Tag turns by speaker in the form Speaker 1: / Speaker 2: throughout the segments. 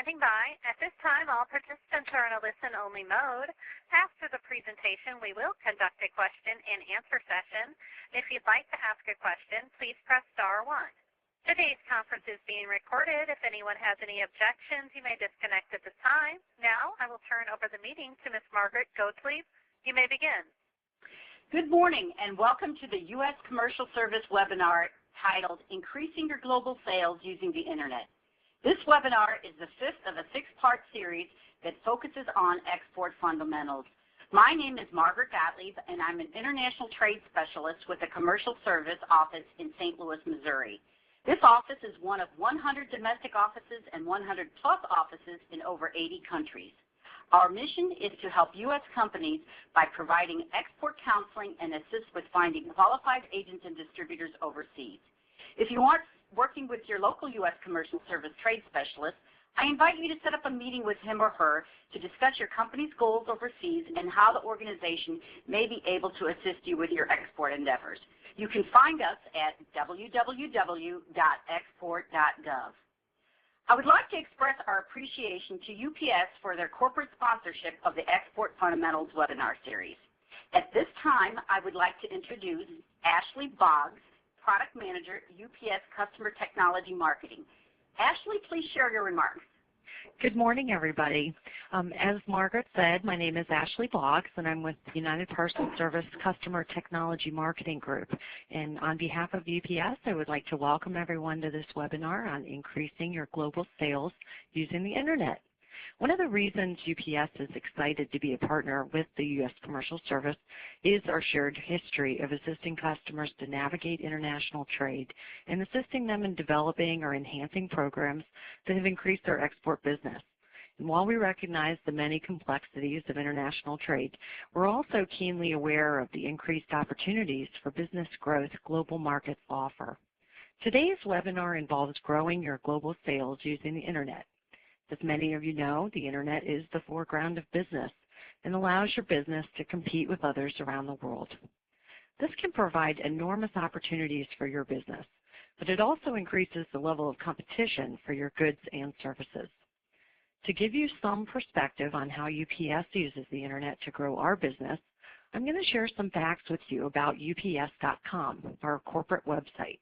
Speaker 1: standing by. At this time, all participants are in a listen-only mode. After the presentation, we will conduct a question-and-answer session. If you'd like to ask a question, please press star 1. Today's conference is being recorded. If anyone has any objections, you may disconnect at this time. Now, I will turn over the meeting to Ms. Margaret Gottlieb. You may begin.
Speaker 2: Good morning, and welcome to the U.S. Commercial Service webinar titled Increasing Your Global Sales Using the Internet. This webinar is the 5th of a 6-part series that focuses on export fundamentals. My name is Margaret Gottlieb, and I'm an international trade specialist with the Commercial Service office in St. Louis, Missouri. This office is one of 100 domestic offices and 100-plus offices in over 80 countries. Our mission is to help U.S. companies by providing export counseling and assist with finding qualified agents and distributors overseas. If you aren't working with your local U.S. Commercial Service trade specialist, I invite you to set up a meeting with him or her to discuss your company's goals overseas and how the organization may be able to assist you with your export endeavors. You can find us at www.export.gov. I would like to express our appreciation to UPS for their corporate sponsorship of the Export Fundamentals webinar series. At this time, I would like to introduce Ashley Boggs, Product Manager, UPS Customer Technology Marketing. Ashley, please share your remarks.
Speaker 3: Good morning, everybody. As Margaret said, my name is Ashley Boggs, and I'm with the United Parcel Service Customer Technology Marketing Group. And on behalf of UPS, I would like to welcome everyone to this webinar on increasing your global sales using the Internet. One of the reasons UPS is excited to be a partner with the U.S. Commercial Service is our shared history of assisting customers to navigate international trade and assisting them in developing or enhancing programs that have increased their export business. And while we recognize the many complexities of international trade, we're also keenly aware of the increased opportunities for business growth global markets offer. Today's webinar involves growing your global sales using the Internet. As many of you know, the Internet is the foreground of business and allows your business to compete with others around the world. This can provide enormous opportunities for your business, but it also increases the level of competition for your goods and services. To give you some perspective on how UPS uses the Internet to grow our business, I'm going to share some facts with you about UPS.com, our corporate website.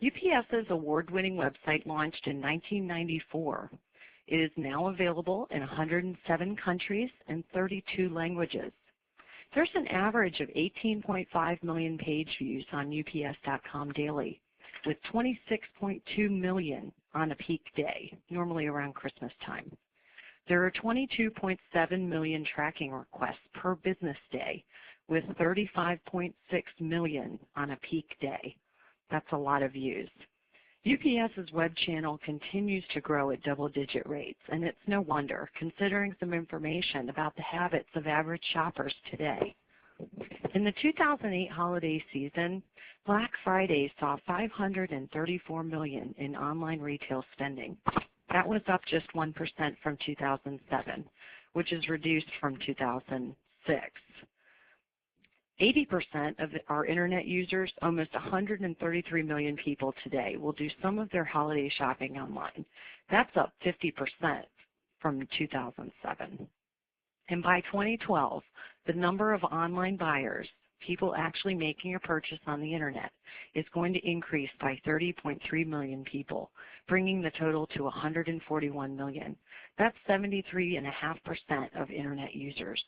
Speaker 3: UPS's award-winning website launched in 1994. It is now available in 107 countries and 32 languages. There's an average of 18.5 million page views on UPS.com daily, with 26.2 million on a peak day, normally around Christmas time. There are 22.7 million tracking requests per business day, with 35.6 million on a peak day. That's a lot of views. UPS's web channel continues to grow at double-digit rates, and it's no wonder, considering some information about the habits of average shoppers today. In the 2008 holiday season, Black Friday saw $534 million in online retail spending. That was up just 1% from 2007, which is reduced from 2006. 80% of our Internet users, almost 133 million people today, will do some of their holiday shopping online. That's up 50% from 2007. And by 2012, the number of online buyers, people actually making a purchase on the Internet, is going to increase by 30.3 million people, bringing the total to 141 million. That's 73.5% of Internet users.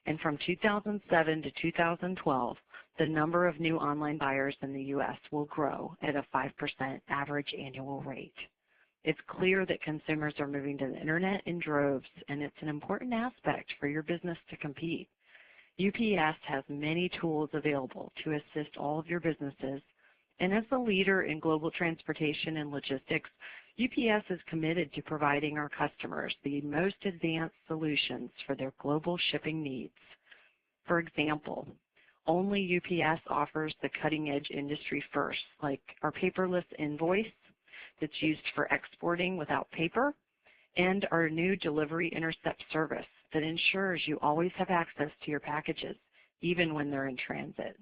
Speaker 3: And from 2007 to 2012, the number of new online buyers in the U.S. will grow at a 5% average annual rate. It's clear that consumers are moving to the Internet in droves, and it's an important aspect for your business to compete. UPS has many tools available to assist all of your businesses, and as the leader in global transportation and logistics, UPS is committed to providing our customers the most advanced solutions for their global shipping needs. For example, only UPS offers the cutting-edge industry firsts, like our paperless invoice that's used for exporting without paper, and our new delivery intercept service that ensures you always have access to your packages, even when they're in transit.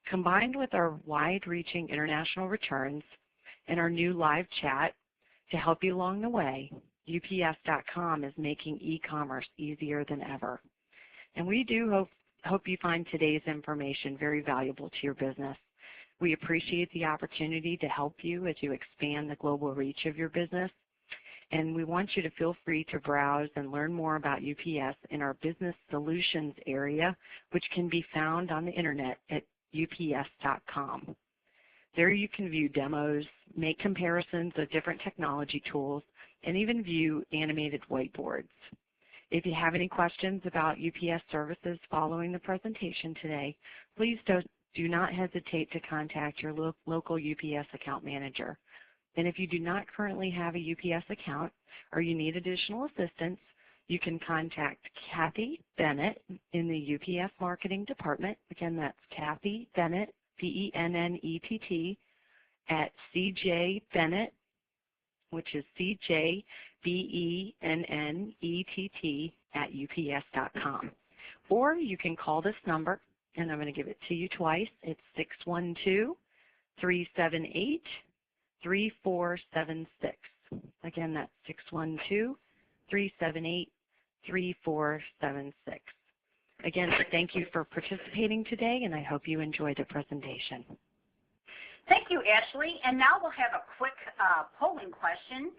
Speaker 3: Combined with our wide-reaching international returns and our new live chat to help you along the way, UPS.com is making e-commerce easier than ever. And we do hope you find today's information very valuable to your business. We appreciate the opportunity to help you as you expand the global reach of your business. And we want you to feel free to browse and learn more about UPS in our Business Solutions area, which can be found on the internet at UPS.com. There you can view demos, make comparisons of different technology tools, and even view animated whiteboards. If you have any questions about UPS services following the presentation today, please do not hesitate to contact your local UPS account manager. And if you do not currently have a UPS account or you need additional assistance, you can contact Kathy Bennett in the UPS Marketing Department. Again, that's Kathy Bennett, B-E-N-N-E-T-T, at CJ Bennett, which is CJBENNETT at UPS.com. Or you can call this number, and I'm going to give it to you twice. It's 612-378-3476. Again, that's 612-378-3476. Again, thank you for participating today, and I hope you enjoyed the presentation.
Speaker 2: Thank you, Ashley. And now we'll have a quick polling question.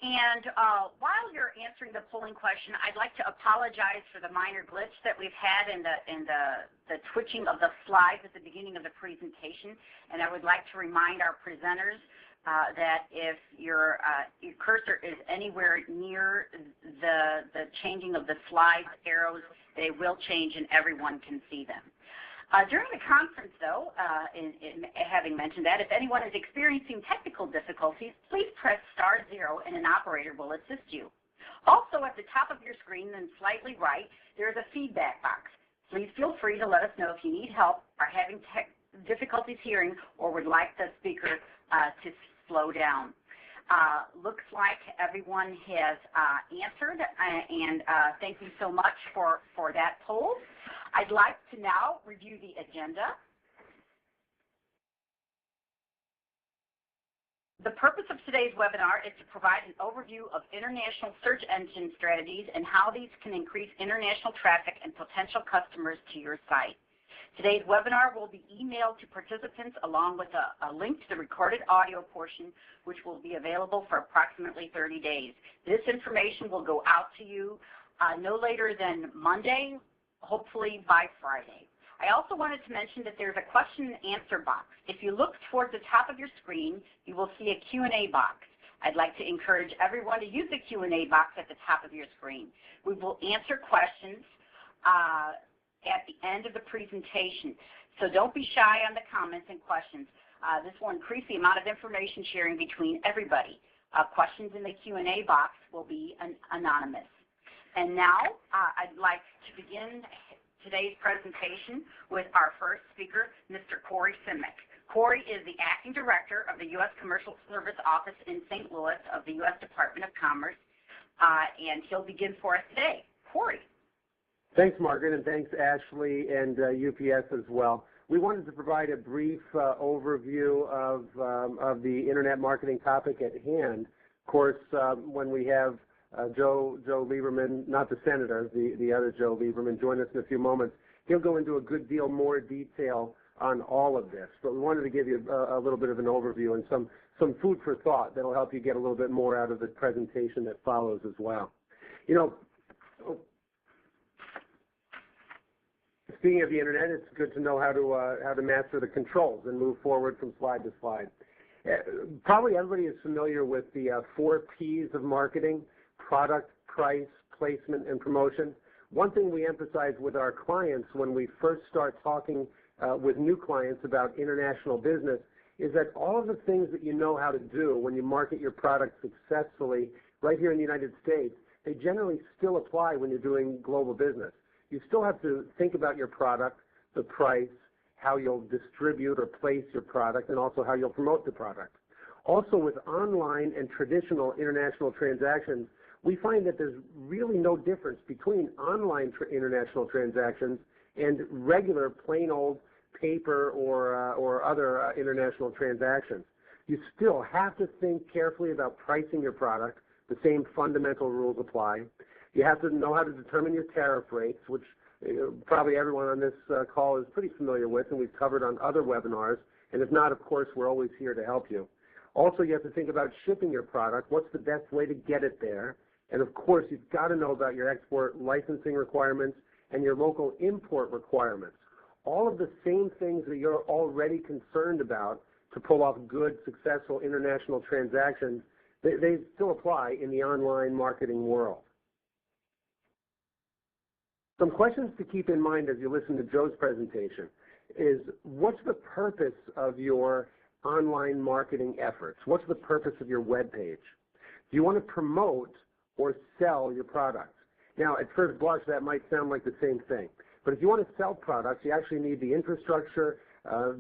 Speaker 2: And while you're answering the polling question, I'd like to apologize for the minor glitch that we've had in the twitching of the slides at the beginning of the presentation. And I would like to remind our presenters that if your cursor is anywhere near the changing of the slide arrows, they will change and everyone can see them. During the conference, though, having mentioned that, if anyone is experiencing technical difficulties, please press *0 and an operator will assist you. Also, at the top of your screen, then slightly right, there is a feedback box. Please feel free to let us know if you need help, are having difficulties hearing, or would like the speaker to slow down. Looks like everyone has answered, and thank you so much for that poll. I'd like to now review the agenda. The purpose of today's webinar is to provide an overview of international search engine strategies and how these can increase international traffic and potential customers to your site. Today's webinar will be emailed to participants along with a link to the recorded audio portion, which will be available for approximately 30 days. This information will go out to you no later than Monday, hopefully by Friday. I also wanted to mention that there's a question and answer box. If you look towards the top of your screen, you will see a Q&A box. I'd like to encourage everyone to use the Q&A box at the top of your screen. We will answer questions at the end of the presentation, so don't be shy on the comments and questions. This will increase the amount of information sharing between everybody. Questions in the Q&A box will be anonymous. And now I'd like to begin today's presentation with our first speaker, Mr. Corey Simic. Corey is the Acting Director of the U.S. Commercial Service Office in St. Louis of the U.S. Department of Commerce, and he'll begin for us today. Corey.
Speaker 4: Thanks, Margaret, and thanks, Ashley, and UPS as well. We wanted to provide a brief overview of the Internet marketing topic at hand. Of course, when we have Joe Lieberman, not the senator, the other Joe Lieberman, join us in a few moments, he'll go into a good deal more detail on all of this. But we wanted to give you a little bit of an overview and some food for thought that will help you get a little bit more out of the presentation that follows as well. You know, speaking of the Internet, it's good to know how to master the controls and move forward from slide to slide. Probably everybody is familiar with the 4 Ps of marketing: product, price, placement, and promotion. One thing we emphasize with our clients when we first start talking with new clients about international business is that all of the things that you know how to do when you market your product successfully right here in the United States, they generally still apply when you're doing global business. You still have to think about your product, the price, how you'll distribute or place your product, and also how you'll promote the product. Also, with online and traditional international transactions, we find that there's really no difference between online international transactions and regular plain old paper or other international transactions. You still have to think carefully about pricing your product, The same fundamental rules apply. You have to know how to determine your tariff rates, which probably everyone on this call is pretty familiar with, and we've covered on other webinars. And if not, of course, we're always here to help you. Also, you have to think about shipping your product. What's the best way to get it there? And of course, you've got to know about your export licensing requirements and your local import requirements. All of the same things that you're already concerned about to pull off good, successful international transactions, they still apply in the online marketing world. Some questions to keep in mind as you listen to Joe's presentation is, what's the purpose of your online marketing efforts? What's the purpose of your web page? Do you want to promote or sell your products? Now, at first blush, that might sound like the same thing. But if you want to sell products, you actually need the infrastructure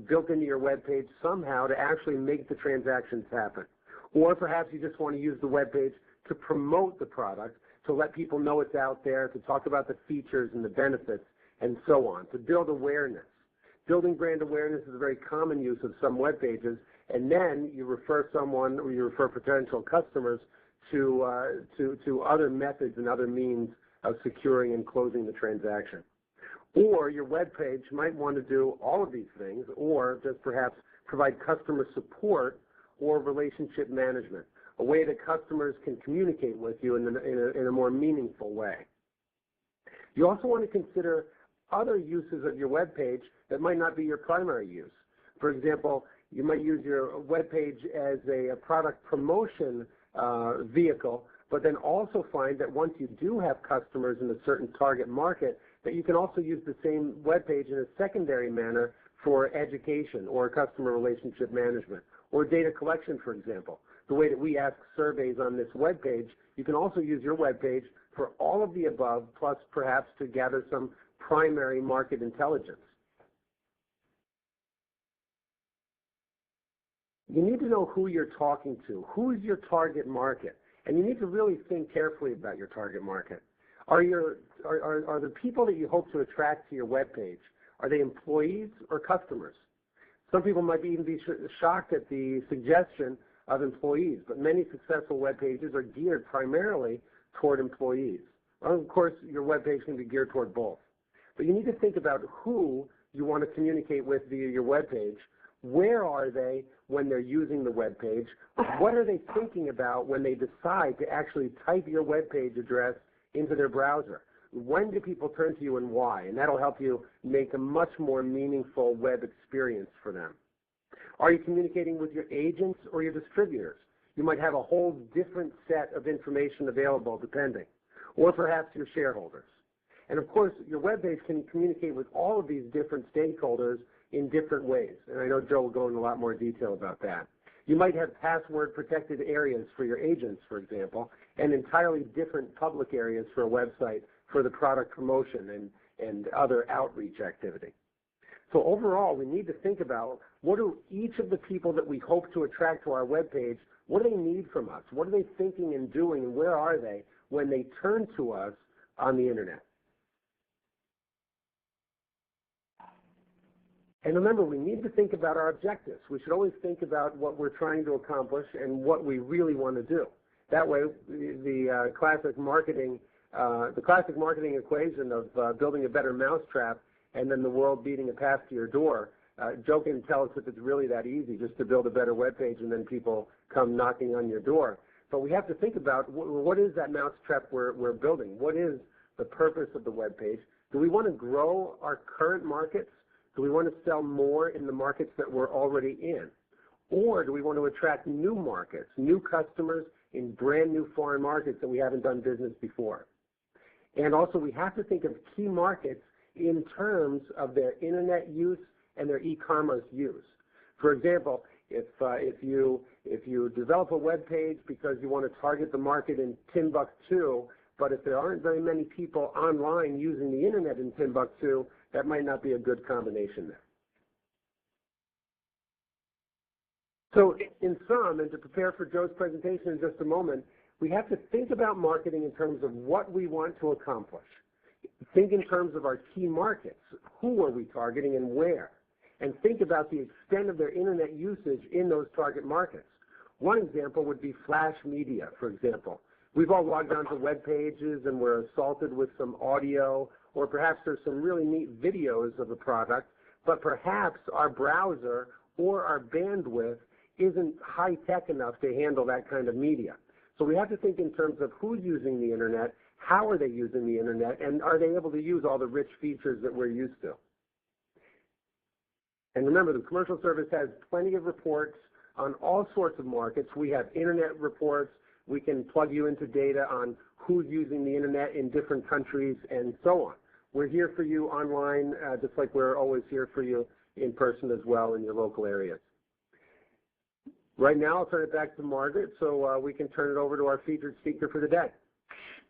Speaker 4: built into your web page somehow to actually make the transactions happen. Or perhaps you just want to use the web page to promote the product, to let people know it's out there, to talk about the features and the benefits, and so on, to build awareness. Building brand awareness is a very common use of some web pages, and then you refer someone or you refer potential customers to other methods and other means of securing and closing the transaction. Or your web page might want to do all of these things, or just perhaps provide customer support or relationship management, a way that customers can communicate with you in a more meaningful way. You also want to consider other uses of your web page that might not be your primary use. For example, you might use your web page as a product promotion vehicle, but then also find that once you do have customers in a certain target market, that you can also use the same web page in a secondary manner for education or customer relationship management or data collection, for example. The way that we ask surveys on this web page, you can also use your web page for all of the above, plus perhaps to gather some primary market intelligence. You need to know who you're talking to. Who is your target market? And you need to really think carefully about your target market. Are the people that you hope to attract to your web page, are they employees or customers? Some people might even be shocked at the suggestion of employees, but many successful web pages are geared primarily toward employees. Well, of course, your web page can be geared toward both. But you need to think about who you want to communicate with via your web page. Where are they when they're using the web page? What are they thinking about when they decide to actually type your web page address into their browser? When do people turn to you and why? And that'll help you make a much more meaningful web experience for them. Are you communicating with your agents or your distributors? You might have a whole different set of information available depending. Or perhaps your shareholders. And of course, your web page can communicate with all of these different stakeholders in different ways. And I know Joe will go into a lot more detail about that. You might have password-protected areas for your agents, for example, and entirely different public areas for a website for the product promotion and other outreach activity. So overall, we need to think about what do each of the people that we hope to attract to our web page, what do they need from us? What are they thinking and doing, and where are they when they turn to us on the Internet? And remember, we need to think about our objectives. We should always think about what we're trying to accomplish and what we really want to do. That way, the classic marketing equation of building a better mousetrap and then the world beating a path to your door, Joe can tell us if it's really that easy just to build a better web page and then people come knocking on your door. But we have to think about what is that mousetrap we're building? What is the purpose of the web page? Do we want to grow our current markets? Do we want to sell more in the markets that we're already in? Or do we want to attract new markets, new customers in brand new foreign markets that we haven't done business before? And also we have to think of key markets in terms of their Internet use and their e-commerce use. For example, if you develop a web page because you want to target the market in Timbuktu, but if there aren't very many people online using the Internet in Timbuktu, that might not be a good combination there. So in sum, and to prepare for Joe's presentation in just a moment, we have to think about marketing in terms of what we want to accomplish. Think in terms of our key markets. Who are we targeting and where? And think about the extent of their Internet usage in those target markets. One example would be flash media, for example. We've all logged onto web pages and we're assaulted with some audio, or perhaps there's some really neat videos of a product, but perhaps our browser or our bandwidth isn't high-tech enough to handle that kind of media. So we have to think in terms of who's using the Internet, how are they using the Internet, and are they able to use all the rich features that we're used to. And remember, the Commercial Service has plenty of reports on all sorts of markets. We have Internet reports. We can plug you into data on who's using the Internet in different countries and so on. We're here for you online, just like we're always here for you in person as well in your local areas. Right now, I'll turn it back to Margaret so we can turn it over to our featured speaker for the day.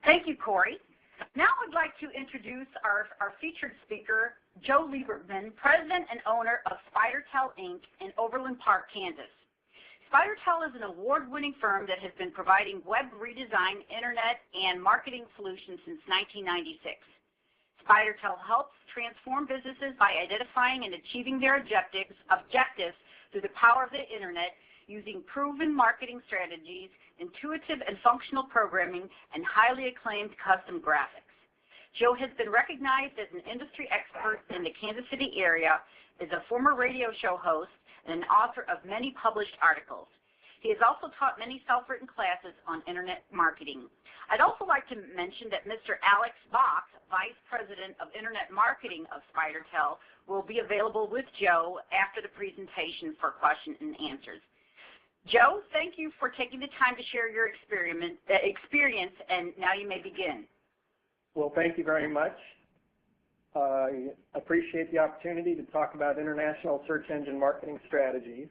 Speaker 2: Thank you, Corey. Now I'd like to introduce our featured speaker, Joe Lieberman, President and owner of SpiderTel, Inc. in Overland Park, Kansas. SpiderTel is an award-winning firm that has been providing web redesign, Internet, and marketing solutions since 1996. SpiderTel helps transform businesses by identifying and achieving their objectives through the power of the Internet, using proven marketing strategies, intuitive and functional programming, and highly acclaimed custom graphics. Joe has been recognized as an industry expert in the Kansas City area, is a former radio show host, and an author of many published articles. He has also taught many self-written classes on Internet marketing. I'd also like to mention that Mr. Alex Bach, Vice President of Internet Marketing of SpiderTel, will be available with Joe after the presentation for question and answers. Joe, thank you for taking the time to share your experience, and now you may begin.
Speaker 5: Well, thank you very much. I appreciate the opportunity to talk about international search engine marketing strategies.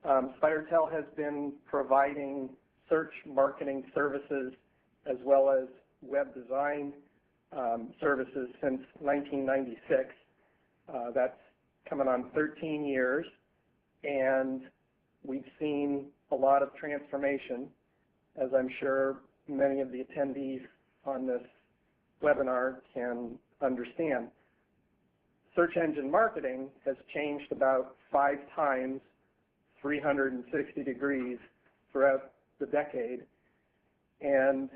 Speaker 5: SpiderTel has been providing search marketing services as well as web design services since 1996. That's coming on 13 years, and we've seen a lot of transformation, as I'm sure many of the attendees on this webinar can understand. Search engine marketing has changed about 5 times, 360 degrees throughout the decade, and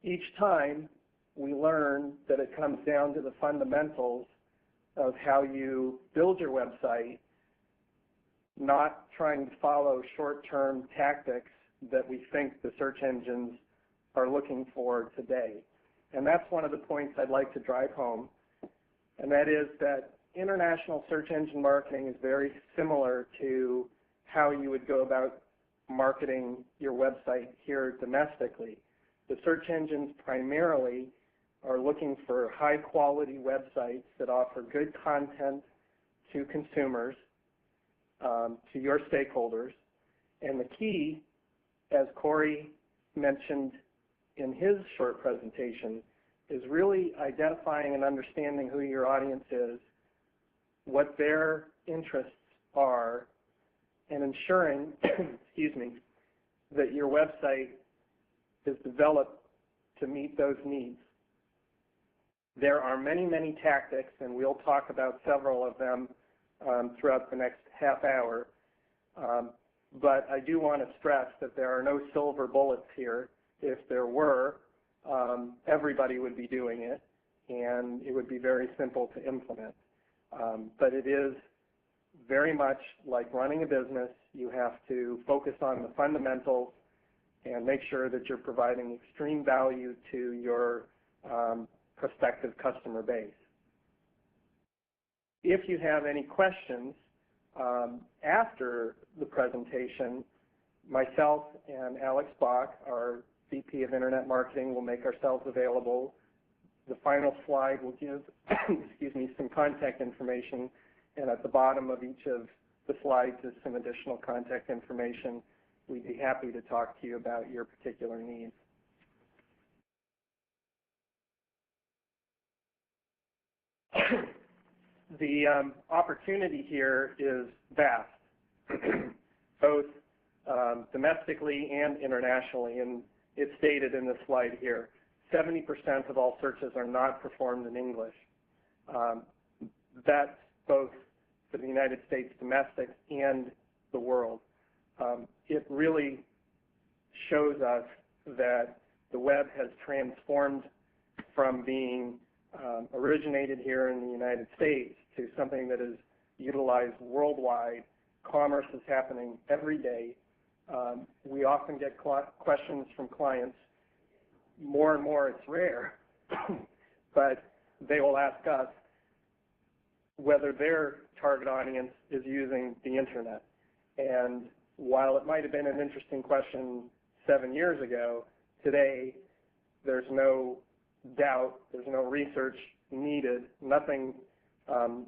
Speaker 5: each time we learn that it comes down to the fundamentals of how you build your website, not trying to follow short-term tactics that we think the search engines are looking for today. And that's one of the points I'd like to drive home, and that is that international search engine marketing is very similar to how you would go about marketing your website here domestically. The search engines primarily are looking for high-quality websites that offer good content to consumers, to your stakeholders. And the key, as Corey mentioned in his short presentation, is really identifying and understanding who your audience is, what their interests are, and ensuring, excuse me, that your website is developed to meet those needs. There are many, many tactics, and we'll talk about several of them throughout the next half hour. But I do want to stress that there are no silver bullets here. If there were, everybody would be doing it, and it would be very simple to implement. But it is very much like running a business. You have to focus on the fundamentals and make sure that you're providing extreme value to your prospective customer base. If you have any questions after the presentation, myself and Alex Bach, our VP of Internet Marketing, will make ourselves available. The final slide will give excuse me, some contact information, and at the bottom of each of the slides is some additional contact information. We'd be happy to talk to you about your particular needs. The opportunity here is vast, both domestically and internationally, and it's stated in this slide here. 70% of all searches are not performed in English. That's both for the United States domestic and the world. It really shows us that the web has transformed from being originated here in the United States to something that is utilized worldwide. Commerce is happening every day. We often get questions from clients. More and more, it's rare, but they will ask us whether their target audience is using the internet. And while it might have been an interesting question 7 years ago, today there's no doubt, there's no research needed, nothing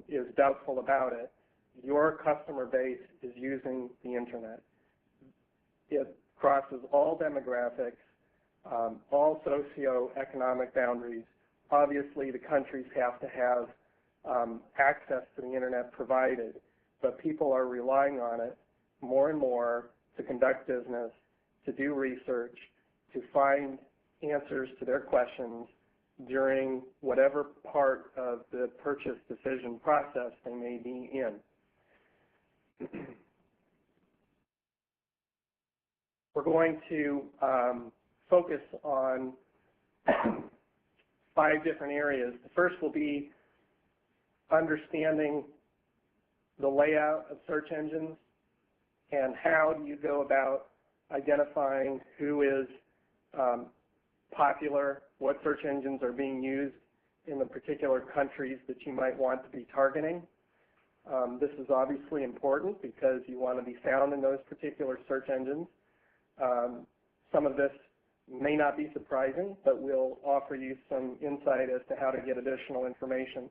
Speaker 5: is doubtful about it. Your customer base is using the internet. It crosses all demographics, all socioeconomic boundaries. Obviously, the countries have to have access to the internet provided, but people are relying on it more and more to conduct business, to do research, to find answers to their questions during whatever part of the purchase decision process they may be in. We're going to focus on 5 different areas. The first will be understanding the layout of search engines and how do you go about identifying who is popular, what search engines are being used in the particular countries that you might want to be targeting. This is obviously important because you want to be found in those particular search engines. Some of this may not be surprising, but we'll offer you some insight as to how to get additional information.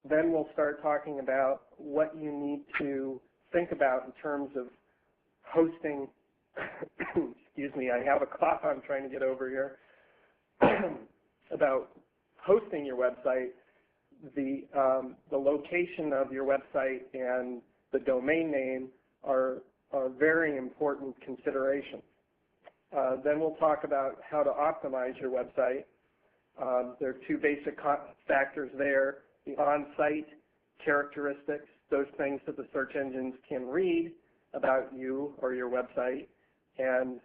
Speaker 5: Then we'll start talking about what you need to think about in terms of hosting. Excuse me, I have a cough I'm trying to get over here. About hosting your website. The location of your website and the domain name are very important considerations. Then we'll talk about how to optimize your website. There are 2 basic factors there: the on-site characteristics, those things that the search engines can read about you or your website, and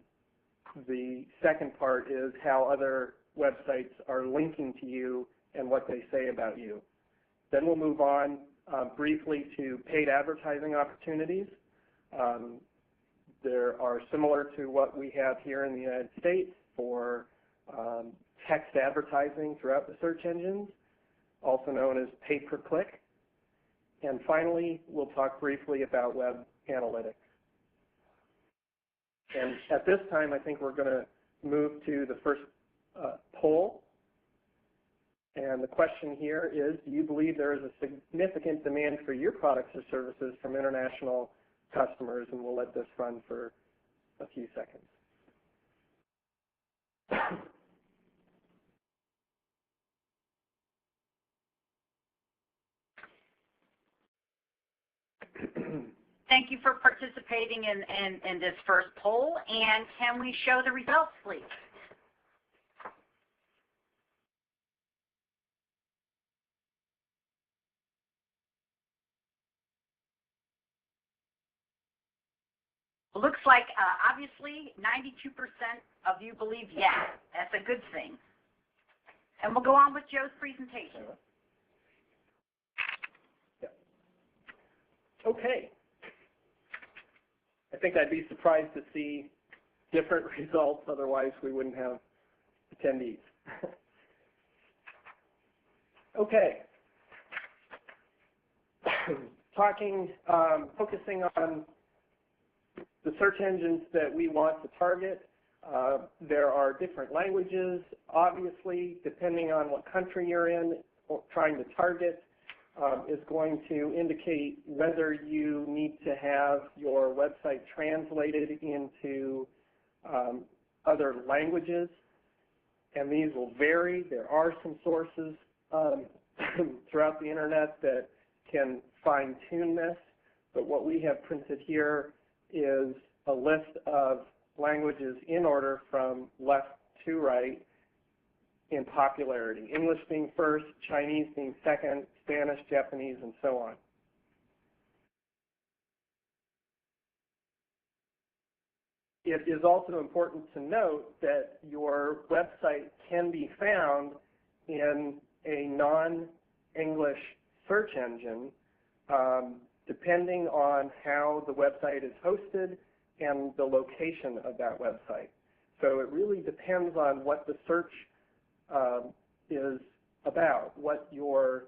Speaker 5: the second part is how other websites are linking to you and what they say about you. Then we'll move on briefly to paid advertising opportunities. There are similar to what we have here in the United States for text advertising throughout the search engines, also known as pay-per-click. And finally, we'll talk briefly about web analytics. And at this time, I think we're going to move to the first poll. And the question here is, do you believe there is a significant demand for your products or services from international customers? And we'll let this run for a few seconds.
Speaker 2: Thank you for participating in this first poll. And can we show the results, please? Looks like, obviously, 92% of you believe yes. That's a good thing. And we'll go on with Joe's presentation.
Speaker 5: Yeah. Okay. I think I'd be surprised to see different results. Otherwise, we wouldn't have attendees. Okay. Focusing on the search engines that we want to target. There are different languages, obviously, depending on what country you're in or trying to target, is going to indicate whether you need to have your website translated into other languages, and these will vary. There are some sources throughout the internet that can fine-tune this, but what we have printed here is a list of languages in order from left to right in popularity. English being first, Chinese being second, Spanish, Japanese, and so on. it is also important to note that your website can be found in a non-English search engine, depending on how the website is hosted and the location of that website. So it really depends on what the search is about, what your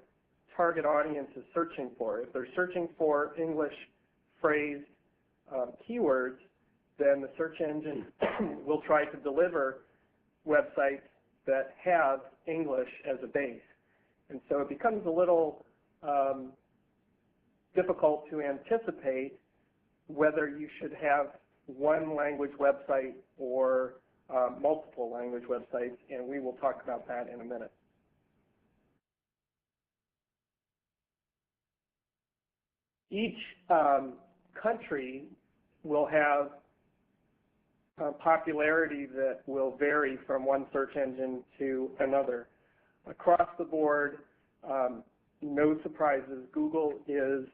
Speaker 5: target audience is searching for. If they're searching for English phrase keywords, then the search engine will try to deliver websites that have English as a base. And so it becomes a little difficult to anticipate whether you should have one language website or multiple language websites, and we will talk about that in a minute. Each country will have popularity that will vary from one search engine to another. Across the board, no surprises, Google is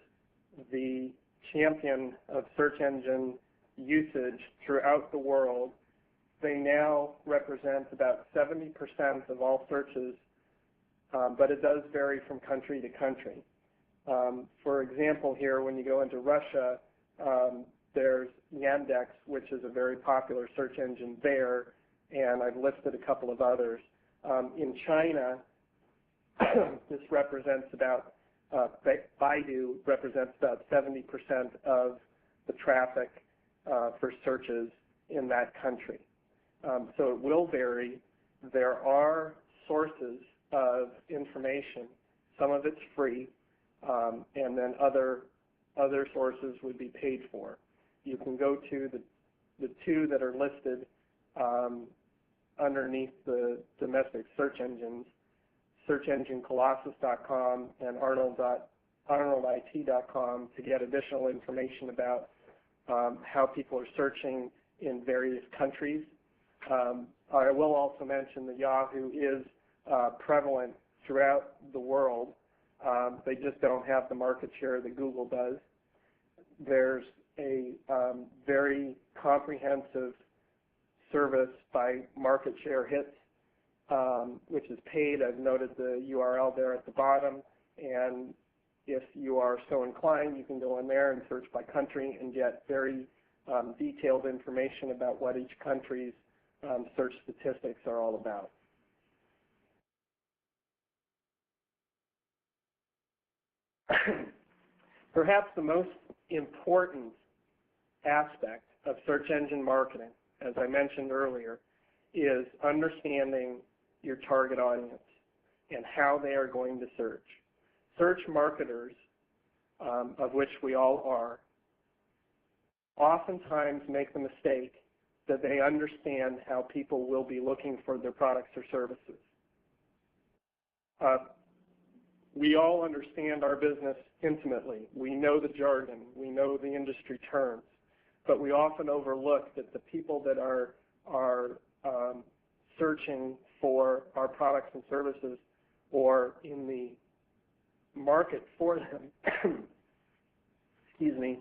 Speaker 5: the champion of search engine usage throughout the world. They now represent about 70% of all searches, but it does vary from country to country. For example, here, when you go into Russia, there's Yandex, which is a very popular search engine there, and I've listed a couple of others. In China, this represents about, Baidu represents about 70% of the traffic for searches in that country. So it will vary. There are sources of information. Some of it's free, and then other sources would be paid for. You can go to the two that are listed underneath the domestic search engines, searchenginecolossus.com and arnoldit.com, to get additional information about how people are searching in various countries. I will also mention that Yahoo is prevalent throughout the world. They just don't have the market share that Google does. There's a very comprehensive service by Market Share Hits, which is paid. I've noted the URL there at the bottom, and if you are so inclined, you can go in there and search by country and get very detailed information about what each country's search statistics are all about. Perhaps the most important aspect of search engine marketing, as I mentioned earlier, is understanding your target audience and how they are going to search. Search marketers, of which we all are, oftentimes make the mistake that they understand how people will be looking for their products or services. We all understand our business intimately. We know the jargon. We know the industry terms. But we often overlook that the people that are searching for our products and services, or in the market for them, excuse me,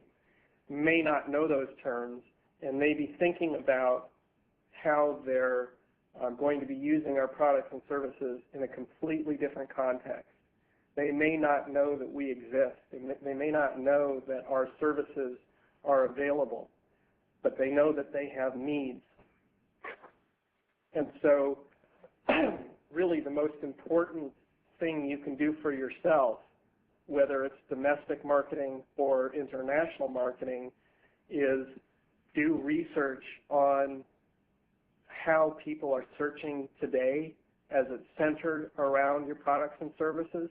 Speaker 5: may not know those terms and may be thinking about how they're going to be using our products and services in a completely different context. They may not know that we exist. They may not know that our services are available, but they know that they have needs. And so really the most important thing you can do for yourself, whether it's domestic marketing or international marketing, is do research on how people are searching today as it's centered around your products and services,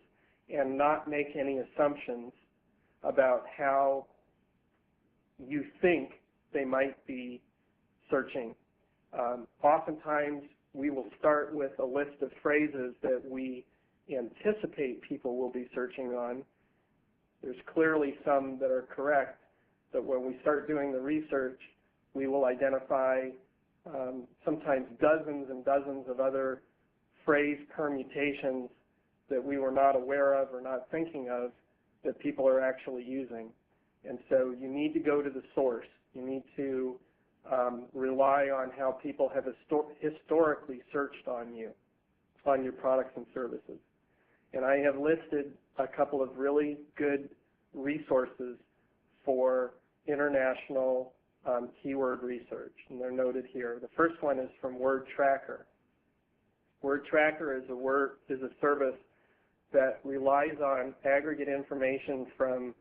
Speaker 5: and not make any assumptions about how you think they might be searching. Oftentimes, we will start with a list of phrases that we anticipate people will be searching on. There's clearly some that are correct, but when we start doing the research, we will identify sometimes dozens and dozens of other phrase permutations that we were not aware of or not thinking of that people are actually using. And so you need to go to the source. You need to rely on how people have historically searched on you, on your products and services. And I have listed a couple of really good resources for international keyword research, and they're noted here. The first one is from WordTracker. WordTracker is a service that relies on aggregate information from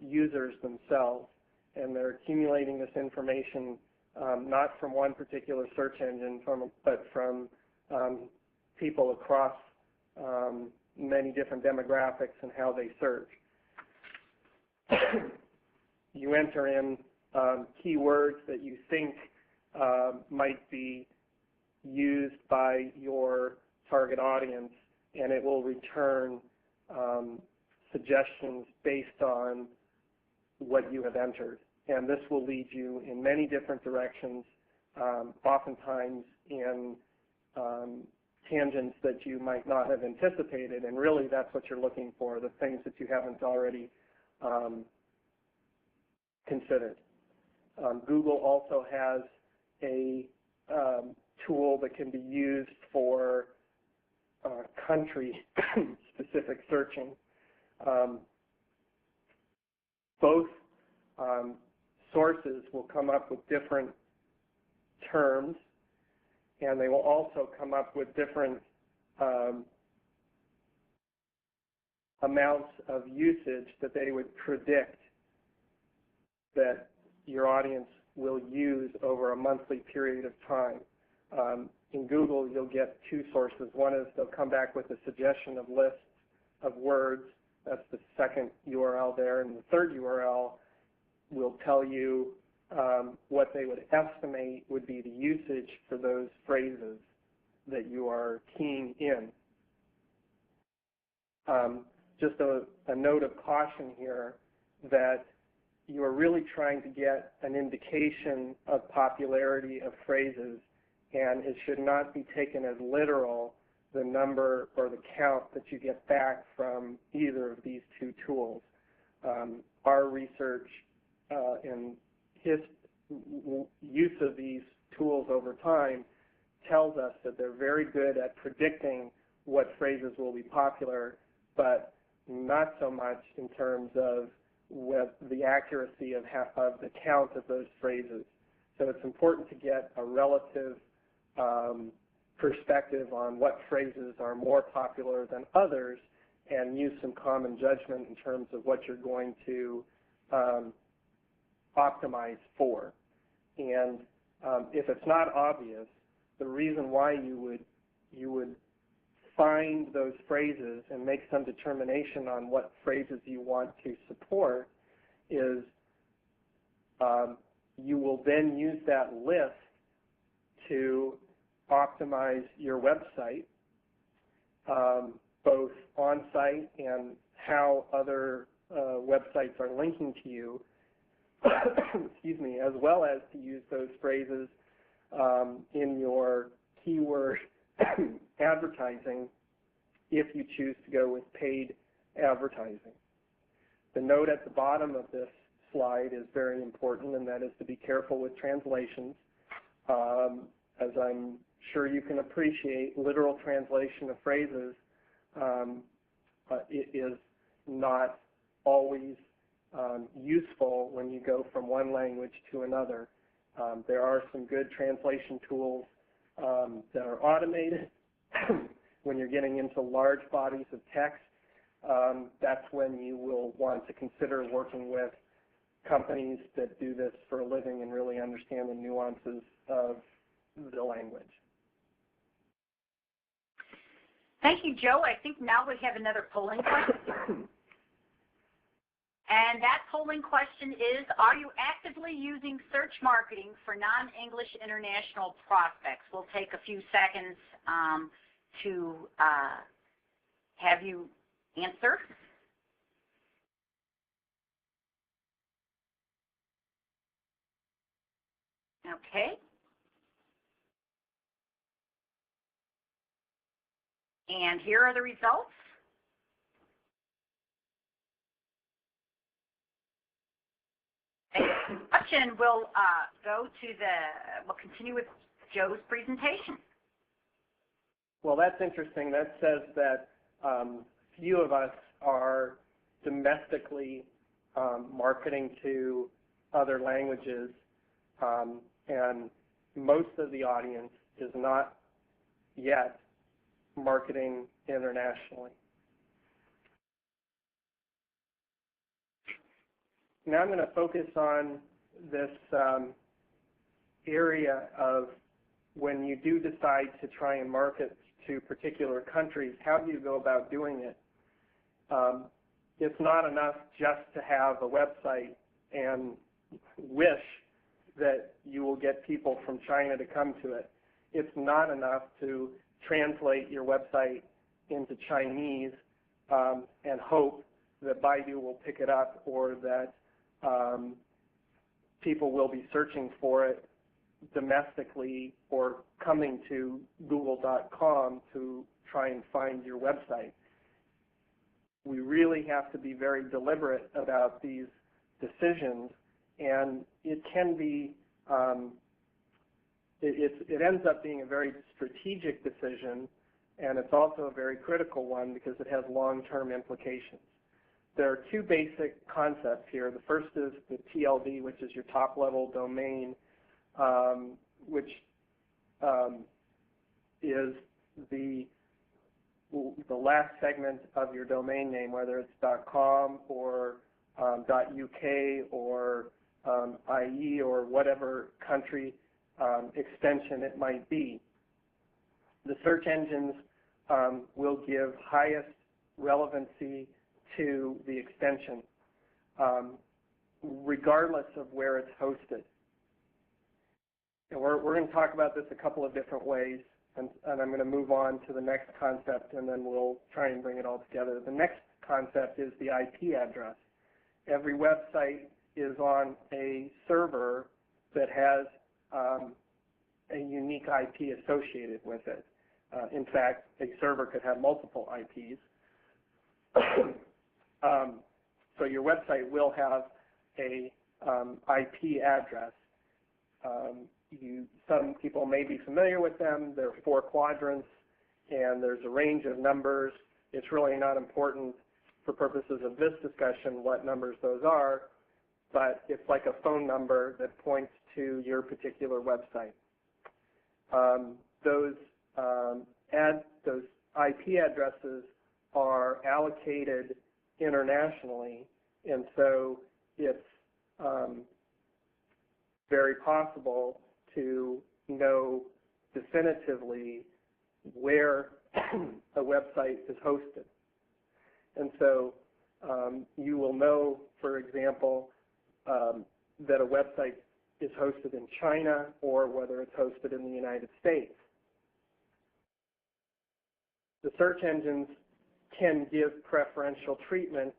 Speaker 5: users themselves, and they're accumulating this information not from one particular search engine, but from people across many different demographics and how they search. You enter in keywords that you think might be used by your target audience, and it will return suggestions based on what you have entered. And this will lead you in many different directions, oftentimes in tangents that you might not have anticipated, and really that's what you're looking for, the things that you haven't already considered. Google also has a tool that can be used for country-specific searching. Both sources will come up with different terms, and they will also come up with different amounts of usage that they would predict that your audience will use over a monthly period of time. In Google, you'll get two sources. One is they'll come back with a suggestion of lists of words. That's the second URL there. And the third URL will tell you what they would estimate would be the usage for those phrases that you are keying in. Just a note of caution here that you are really trying to get an indication of popularity of phrases, and it should not be taken as literal, the number or the count that you get back from either of these two tools. Our research and use of these tools over time tells us that they're very good at predicting what phrases will be popular, but not so much in terms of the accuracy of the count of those phrases. So it's important to get a relative perspective on what phrases are more popular than others and use some common judgment in terms of what you're going to optimize for. And if it's not obvious, the reason why you would find those phrases and make some determination on what phrases you want to support is you will then use that list to optimize your website, both on-site and how other websites are linking to you, excuse me, as well as to use those phrases in your keyword advertising if you choose to go with paid advertising. The note at the bottom of this slide is very important, and that is to be careful with translations. As I'm sure you can appreciate, literal translation of phrases it is not always useful when you go from one language to another. There are some good translation tools that are automated. When you're getting into large bodies of text, that's when you will want to consider working with companies that do this for a living and really understand the nuances of the language.
Speaker 2: Thank you, Joe. I think now we have another polling question. And that polling question is, are you actively using search marketing for non-English international prospects? We'll take a few seconds to have you answer. Okay. And here are the results. A and we'll we'll continue with Joe's presentation.
Speaker 5: Well, that's interesting. That says that few of us are domestically marketing to other languages, and most of the audience is not yet marketing internationally. Now I'm going to focus on this area of when you do decide to try and market to particular countries, how do you go about doing it? It's not enough just to have a website and wish that you will get people from China to come to it. It's not enough to translate your website into Chinese and hope that Baidu will pick it up or that people will be searching for it domestically or coming to google.com to try and find your website. We really have to be very deliberate about these decisions, and it can be, it ends up being a very strategic decision, and it's also a very critical one because it has long-term implications. There are two basic concepts here. The first is the TLD, which is your top-level domain, which is the last segment of your domain name, whether it's .com or .uk or IE or whatever country extension it might be. The search engines will give highest relevancy to the extension, regardless of where it's hosted. And we're going to talk about this a couple of different ways, and I'm going to move on to the next concept, and then we'll try and bring it all together. The next concept is the IP address. Every website is on a server that has a unique IP associated with it. In fact, a server could have multiple IPs. So your website will have a IP address. Some people may be familiar with them. There are 4 quadrants, and there's a range of numbers. It's really not important for purposes of this discussion what numbers those are, but it's like a phone number that points to your particular website. Those IP addresses are allocated internationally, and so it's very possible to know definitively where a website is hosted. And so you will know, for example, that a website is hosted in China or whether it's hosted in the United States. The search engines can give preferential treatment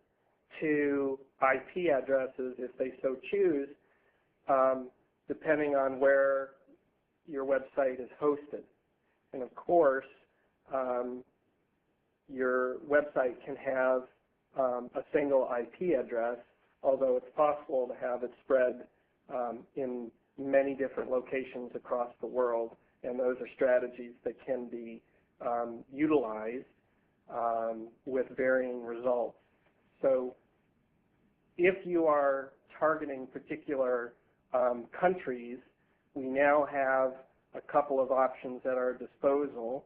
Speaker 5: to IP addresses if they so choose, depending on where your website is hosted. And of course, your website can have a single IP address, although it's possible to have it spread in many different locations across the world, and those are strategies that can be utilized with varying results. So if you are targeting particular countries, we now have a couple of options at our disposal.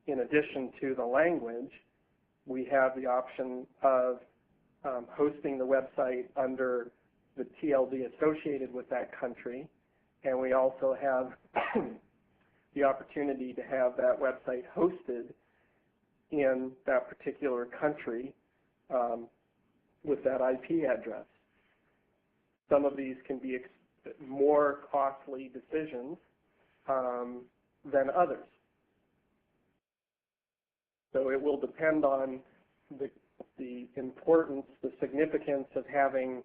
Speaker 5: In addition to the language, we have the option of hosting the website under the TLD associated with that country, and we also have the opportunity to have that website hosted in that particular country with that IP address. Some of these can be more costly decisions than others. So it will depend on the importance, the significance of having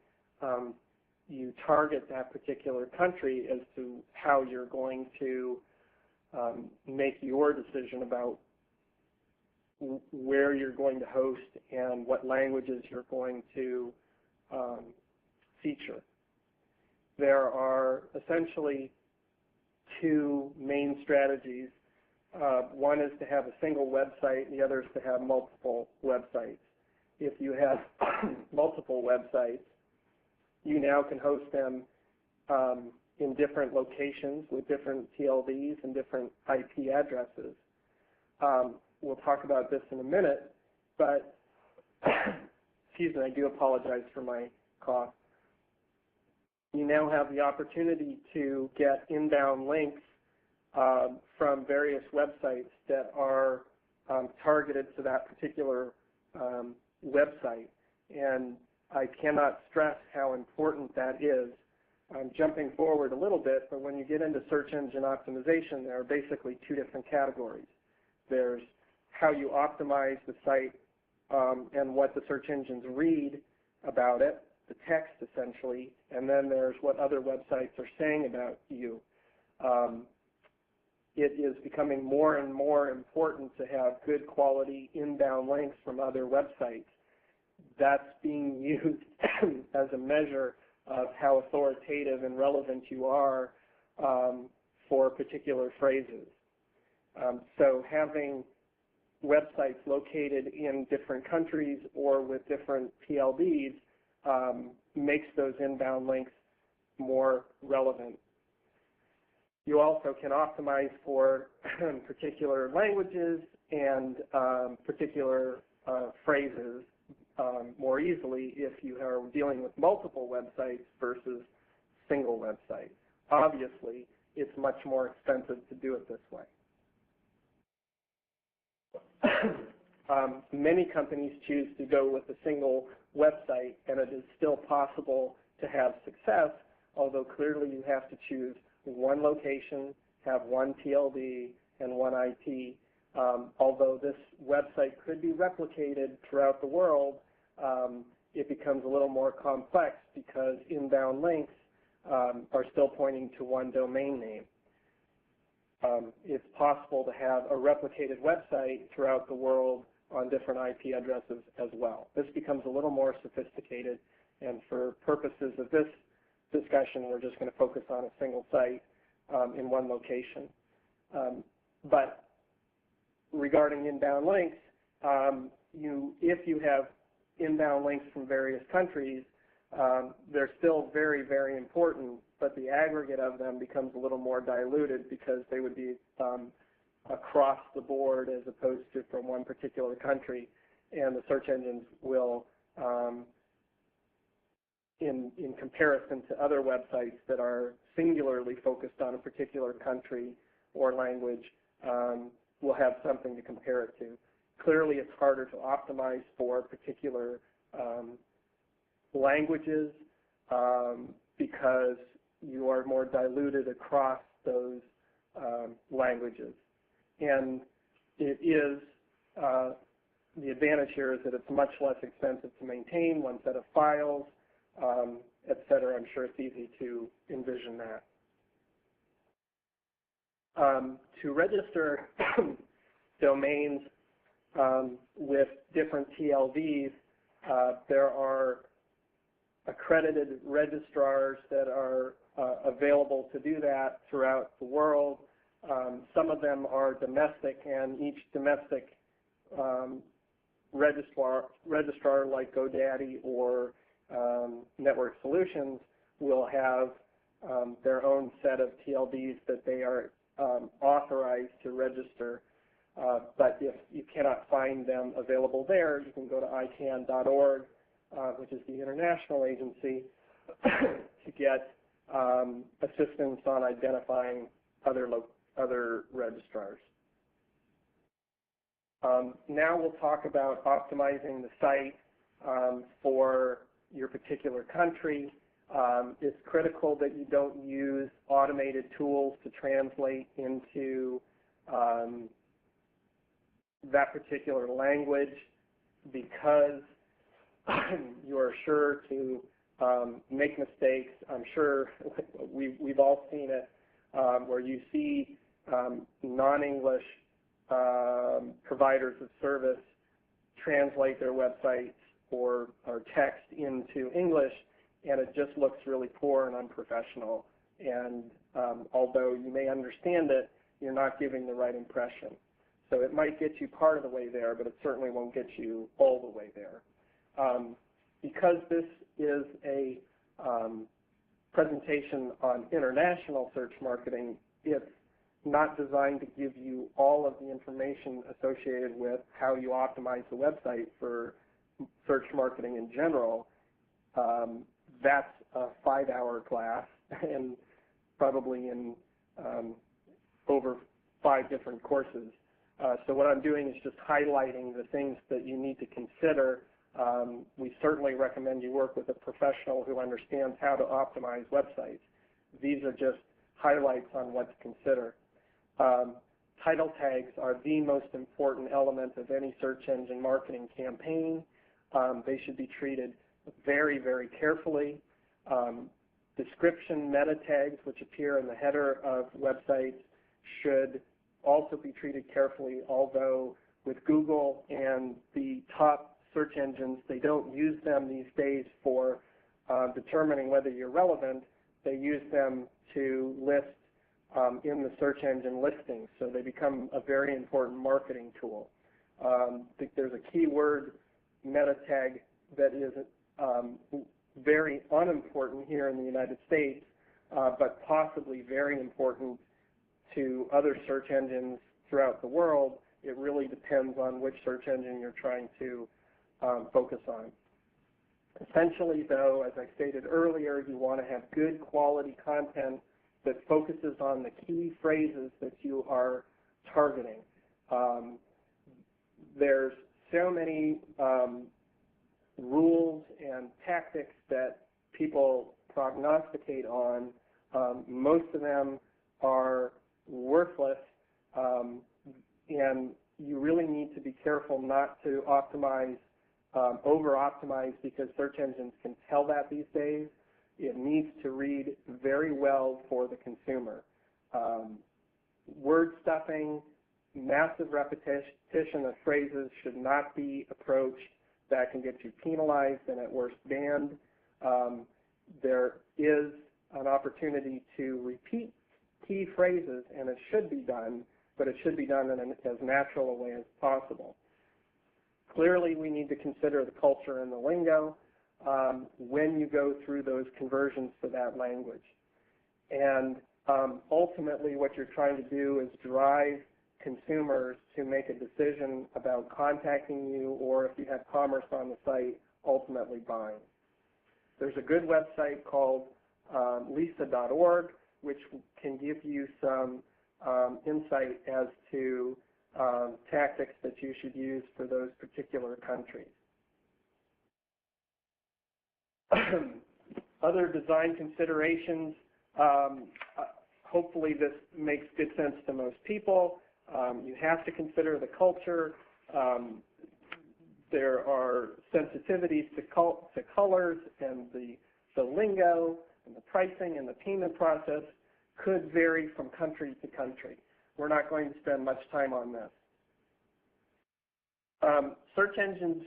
Speaker 5: you target that particular country as to how you're going to make your decision about where you're going to host and what languages you're going to feature. there are essentially two main strategies. One is to have a single website, the other is to have multiple websites. If you have multiple websites, you now can host them in different locations with different TLDs and different IP addresses. We'll talk about this in a minute, but excuse me, I do apologize for my cough. You now have the opportunity to get inbound links from various websites that are targeted to that particular website. And I cannot stress how important that is. I'm jumping forward a little bit, but when you get into search engine optimization, there are basically two different categories. There's how you optimize the site and what the search engines read about it, the text essentially, and then there's what other websites are saying about you. It is becoming more and more important to have good quality inbound links from other websites. That's being used as a measure of how authoritative and relevant you are for particular phrases. So having websites located in different countries or with different TLDs makes those inbound links more relevant. You also can optimize for particular languages and particular phrases more easily if you are dealing with multiple websites versus single websites. Obviously, it's much more expensive to do it this way. Many companies choose to go with a single website, and it is still possible to have success, although clearly you have to choose one location, have one TLD, and one IP. Although this website could be replicated throughout the world, it becomes a little more complex because inbound links are still pointing to one domain name. It's possible to have a replicated website throughout the world on different IP addresses as well. This becomes a little more sophisticated, and for purposes of this discussion, we're just going to focus on a single site in one location. But regarding inbound links, if you have inbound links from various countries, they're still very, very important, but the aggregate of them becomes a little more diluted because they would be across the board as opposed to from one particular country, and the search engines will, in comparison to other websites that are singularly focused on a particular country or language, will have something to compare it to. Clearly, it's harder to optimize for particular languages because you are more diluted across those languages. And it is, the advantage here is that it's much less expensive to maintain one set of files, et cetera. I'm sure it's easy to envision that. To register domains with different TLDs, there are accredited registrars that are available to do that throughout the world. Some of them are domestic, and each domestic registrar like GoDaddy or Network Solutions will have their own set of TLDs that they are authorized to register. But if you cannot find them available there, you can go to ICANN.org, which is the international agency, to get assistance on identifying other registrars. Now we'll talk about optimizing the site for your particular country. It's critical that you don't use automated tools to translate into that particular language, because you are sure to make mistakes. I'm sure we've all seen it, where you see non-English providers of service translate their websites or text into English, and it just looks really poor and unprofessional. And although you may understand it, you're not giving the right impression. So it might get you part of the way there, but it certainly won't get you all the way there. Because this is a presentation on international search marketing, it's not designed to give you all of the information associated with how you optimize the website for search marketing in general. That's a 5-hour class and probably in over 5 different courses. So what I'm doing is just highlighting the things that you need to consider. We certainly recommend you work with a professional who understands how to optimize websites. These are just highlights on what to consider. Title tags are the most important element of any search engine marketing campaign. They should be treated very, very carefully. Description meta tags, which appear in the header of websites, should also be treated carefully, although with Google and the top search engines, they don't use them these days for determining whether you're relevant. They use them to list in the search engine listings, so they become a very important marketing tool. I think there's a keyword meta tag that is very unimportant here in the United States, but possibly very important to other search engines throughout the world. It really depends on which search engine you're trying to focus on. Essentially, though, as I stated earlier, you want to have good quality content that focuses on the key phrases that you are targeting. There's so many rules and tactics that people prognosticate on. Most of them are worthless, and you really need to be careful not to optimize, over-optimize, because search engines can tell that these days. It needs to read very well for the consumer. Word stuffing, massive repetition of phrases should not be approached. That can get you penalized and at worst banned. There is an opportunity to repeat key phrases, and it should be done, but it should be done in as natural a way as possible. Clearly, we need to consider the culture and the lingo when you go through those conversions to that language. And ultimately, what you're trying to do is drive consumers to make a decision about contacting you, or if you have commerce on the site, ultimately buying. There's a good website called lisa.org, which can give you some insight as to tactics that you should use for those particular countries. Other design considerations, hopefully this makes good sense to most people. You have to consider the culture. There are sensitivities to colors, and the lingo and the pricing and the payment process could vary from country to country. We're not going to spend much time on this. Search engines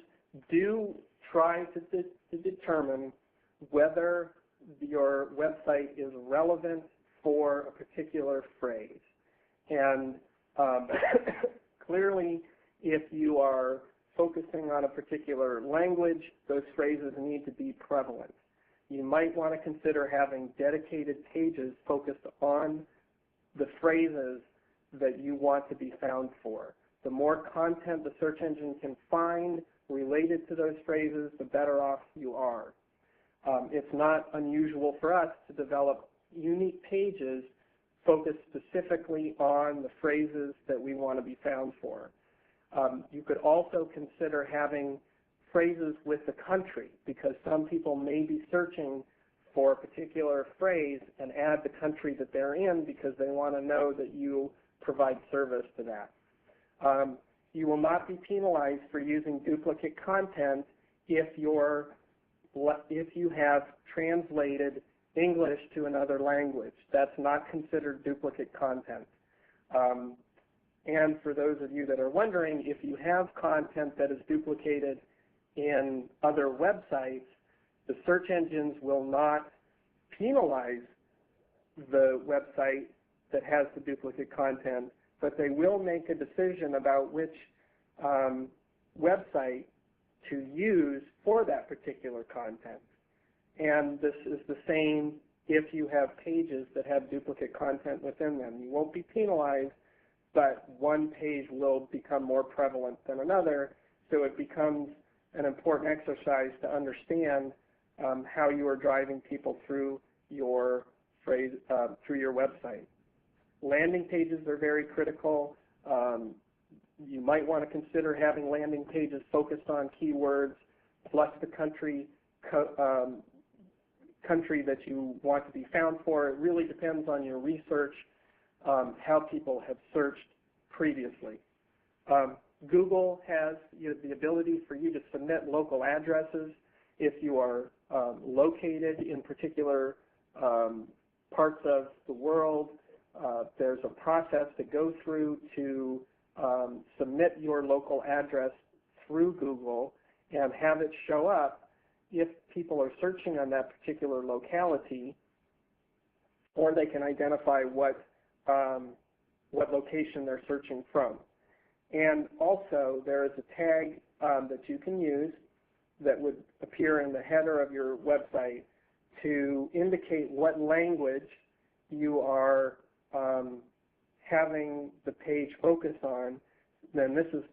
Speaker 5: do try to determine whether your website is relevant for a particular phrase. And clearly, if you are focusing on a particular language, those phrases need to be prevalent. You might want to consider having dedicated pages focused on the phrases that you want to be found for. The more content the search engine can find related to those phrases, the better off you are. It's not unusual for us to develop unique pages focused specifically on the phrases that we want to be found for. You could also consider having phrases with the country, because some people may be searching for a particular phrase and add the country that they're in because they want to know that you provide service to that. You will not be penalized for using duplicate content if you have translated English to another language. That's not considered duplicate content. And for those of you that are wondering, if you have content that is duplicated in other websites, the search engines will not penalize the website that has the duplicate content, but they will make a decision about which website to use for that particular content. And this is the same if you have pages that have duplicate content within them. You won't be penalized, but one page will become more prevalent than another, so it becomes an important exercise to understand how you are driving people through your website. Landing pages are very critical. You might want to consider having landing pages focused on keywords plus the country that you want to be found for. It really depends on your research, how people have searched previously. Google has the ability for you to submit local addresses if you are located in particular parts of the world. There's a process to go through to submit your local address through Google and have it show up if people are searching on that particular locality, or they can identify what location they're searching from. And also, there is a tag that you can use that would appear in the header of your website to indicate what language you are having the page focus on. Then this is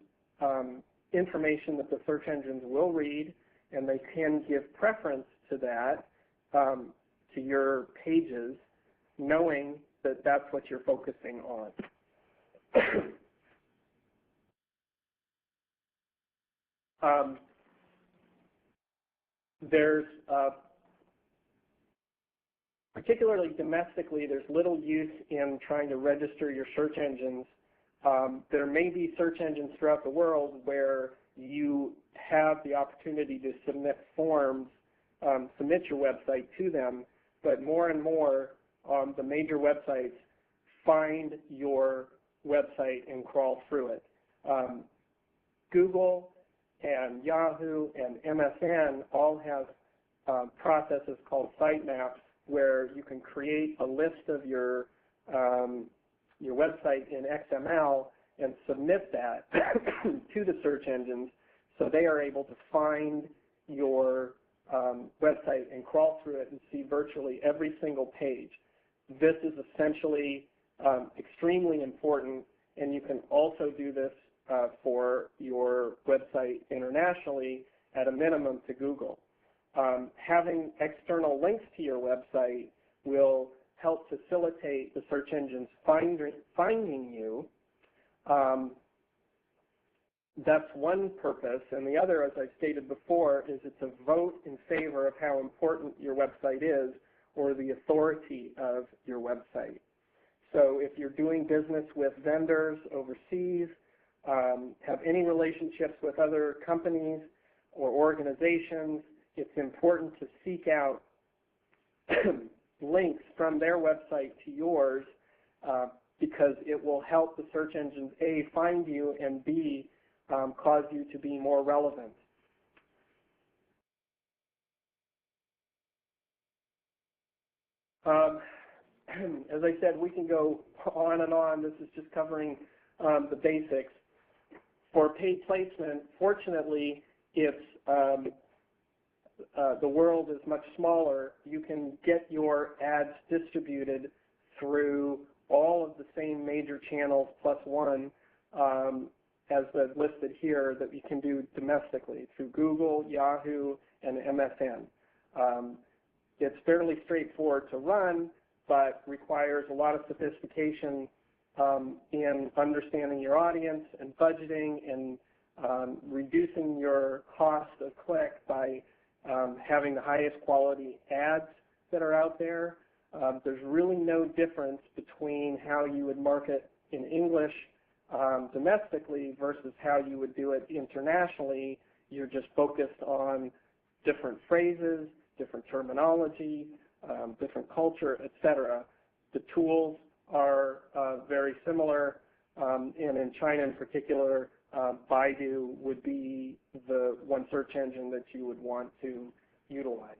Speaker 5: information that the search engines will read, and they can give preference to that, to your pages, knowing that that's what you're focusing on. There's particularly domestically, there's little use in trying to register your search engines. There may be search engines throughout the world where you have the opportunity to submit forms, submit your website to them, but more and more the major websites find your website and crawl through it. Google and Yahoo and MSN all have processes called sitemaps where you can create a list of your website in XML and submit that to the search engines so they are able to find your website and crawl through it and see virtually every single page. This is essentially extremely important, and you can also do this for your website internationally at a minimum to Google. Having external links to your website will help facilitate the search engines finding you. That's one purpose, and the other, as I stated before, is it's a vote in favor of how important your website is or the authority of your website. So if you're doing business with vendors overseas, have any relationships with other companies or organizations, it's important to seek out links from their website to yours because it will help the search engines, A, find you, and B, cause you to be more relevant. As I said, we can go on and on. This is just covering the basics. For paid placement, fortunately, if the world is much smaller, you can get your ads distributed through all of the same major channels plus one as listed here that you can do domestically through Google, Yahoo, and MSN. It's fairly straightforward to run, but requires a lot of sophistication in understanding your audience and budgeting and reducing your cost of click by having the highest quality ads that are out there. There's really no difference between how you would market in English domestically versus how you would do it internationally. You're just focused on different phrases, different terminology, different culture, etc. The tools are very similar, and in China in particular, Baidu would be the one search engine that you would want to utilize.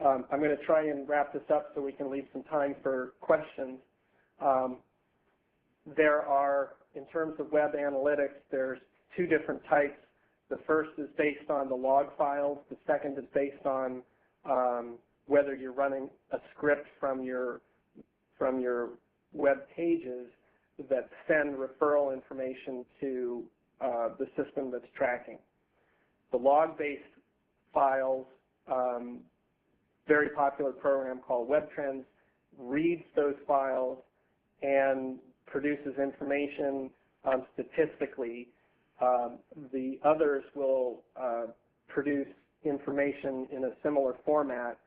Speaker 5: I'm going to try and wrap this up so we can leave some time for questions. There are, in terms of web analytics, there's two different types. The first is based on the log files. The second is based on whether you're running a script from your web pages that send referral information to the system that's tracking. The log-based files, very popular program called WebTrends, reads those files and produces information statistically. The others will produce information in a similar format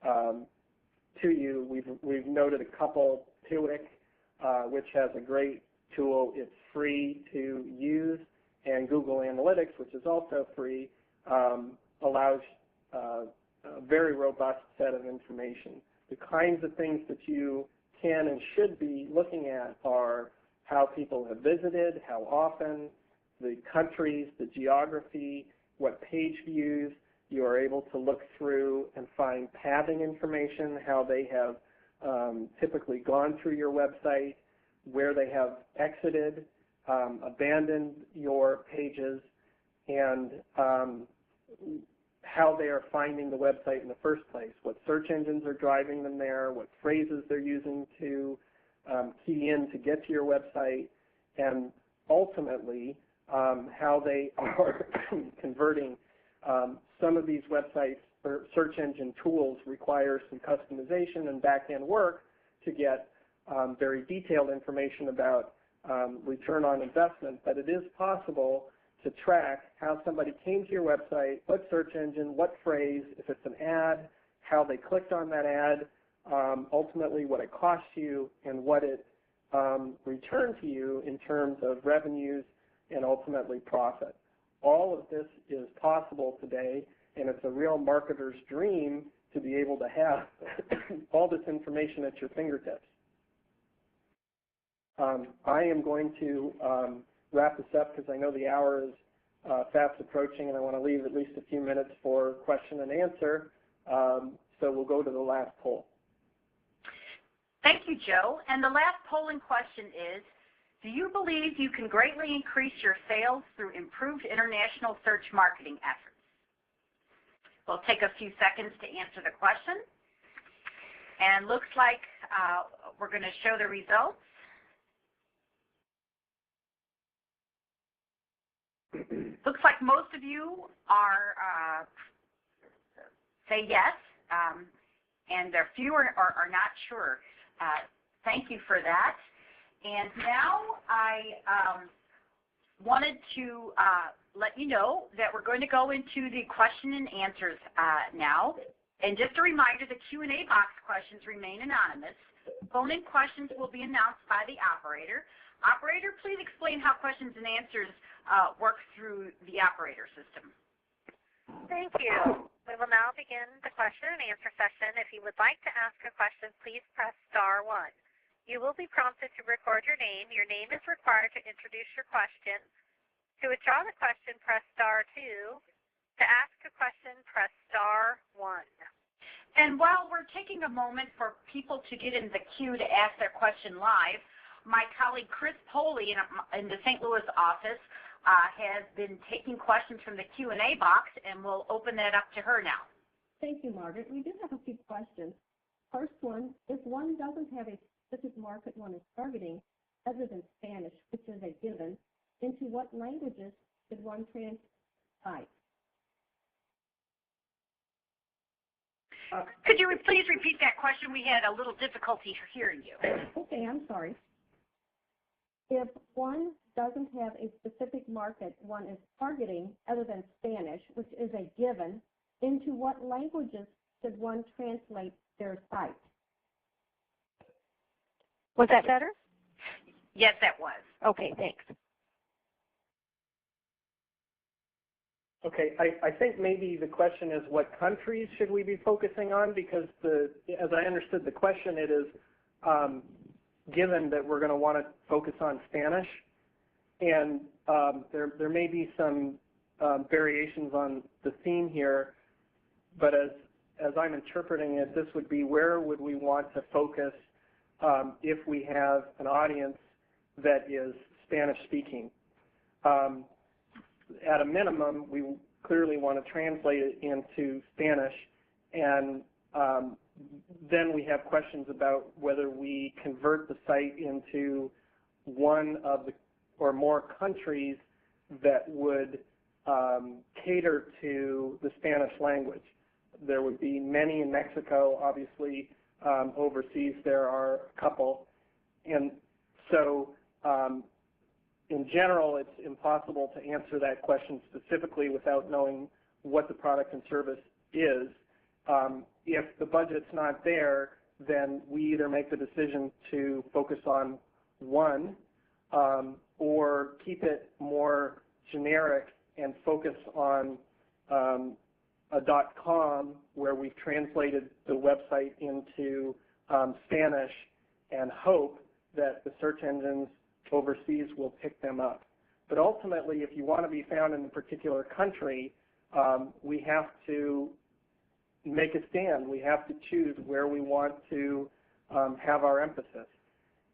Speaker 5: to you. We've noted a couple, Piwik, which has a great tool. It's free to use, and Google Analytics, which is also free, allows a very robust set of information. The kinds of things that you can and should be looking at are how people have visited, how often, the countries, the geography, what page views. You are able to look through and find pathing information, how they have typically gone through your website, where they have exited, abandoned your pages, and how they are finding the website in the first place, what search engines are driving them there, what phrases they're using to key in to get to your website, and ultimately how they are converting. Some of these websites or search engine tools require some customization and back-end work to get very detailed information about return on investment, but it is possible to track how somebody came to your website, what search engine, what phrase, if it's an ad, how they clicked on that ad, ultimately what it cost you, and what it returned to you in terms of revenues and ultimately profit. All of this is possible today, and it's a real marketer's dream to be able to have all this information at your fingertips. I am going to wrap this up because I know the hour is fast approaching, and I want to leave at least a few minutes for question and answer. So we'll go to the last poll.
Speaker 2: Thank you, Joe. And the last polling question is, do you believe you can greatly increase your sales through improved international search marketing efforts? We'll take a few seconds to answer the question. And looks like we're going to show the results. Looks like most of you are say yes, and there are fewer are not sure. Thank you for that. And now I wanted to let you know that we're going to go into the question and answers now. And just a reminder, the Q&A box questions remain anonymous. Phone-in questions will be announced by the operator. Operator, please explain how questions and answers work through the operator system.
Speaker 1: Thank you. We will now begin the question and answer session. If you would like to ask a question, please press *1. You will be prompted to record your name. Your name is required to introduce your question. To withdraw the question, press *2. To ask a question, press *1.
Speaker 2: And while we're taking a moment for people to get in the queue to ask their question live, my colleague Chris Poley in the St. Louis office has been taking questions from the Q&A box, and we'll open that up to her now.
Speaker 6: Thank you, Margaret. We do have a few questions. First one, if one doesn't have a specific market one is targeting, other than Spanish, which is a given, into what languages should one translate?
Speaker 2: Could you please repeat that question? We had a little difficulty hearing you.
Speaker 6: Okay, I'm sorry. If one doesn't have a specific market one is targeting other than Spanish, which is a given, into what languages should one translate their site?
Speaker 1: Was that better?
Speaker 2: Yes, that was.
Speaker 1: Okay, thanks.
Speaker 5: Okay, I think maybe the question is what countries should we be focusing on, because as I understood the question, it is given that we're going to want to focus on Spanish, and there may be some variations on the theme here, but as as I'm interpreting it, this would be where would we want to focus if we have an audience that is Spanish speaking. At a minimum, we clearly want to translate it into Spanish, and then we have questions about whether we convert the site into one of the or more countries that would cater to the Spanish language. There would be many in Mexico, obviously. Overseas there are a couple. And so in general, it's impossible to answer that question specifically without knowing what the product and service is. If the budget's not there, then we either make the decision to focus on one or keep it more generic and focus on a .com where we've translated the website into Spanish and hope that the search engines overseas will pick them up. But ultimately, if you want to be found in a particular country, we have to make a stand. We have to choose where we want to have our emphasis.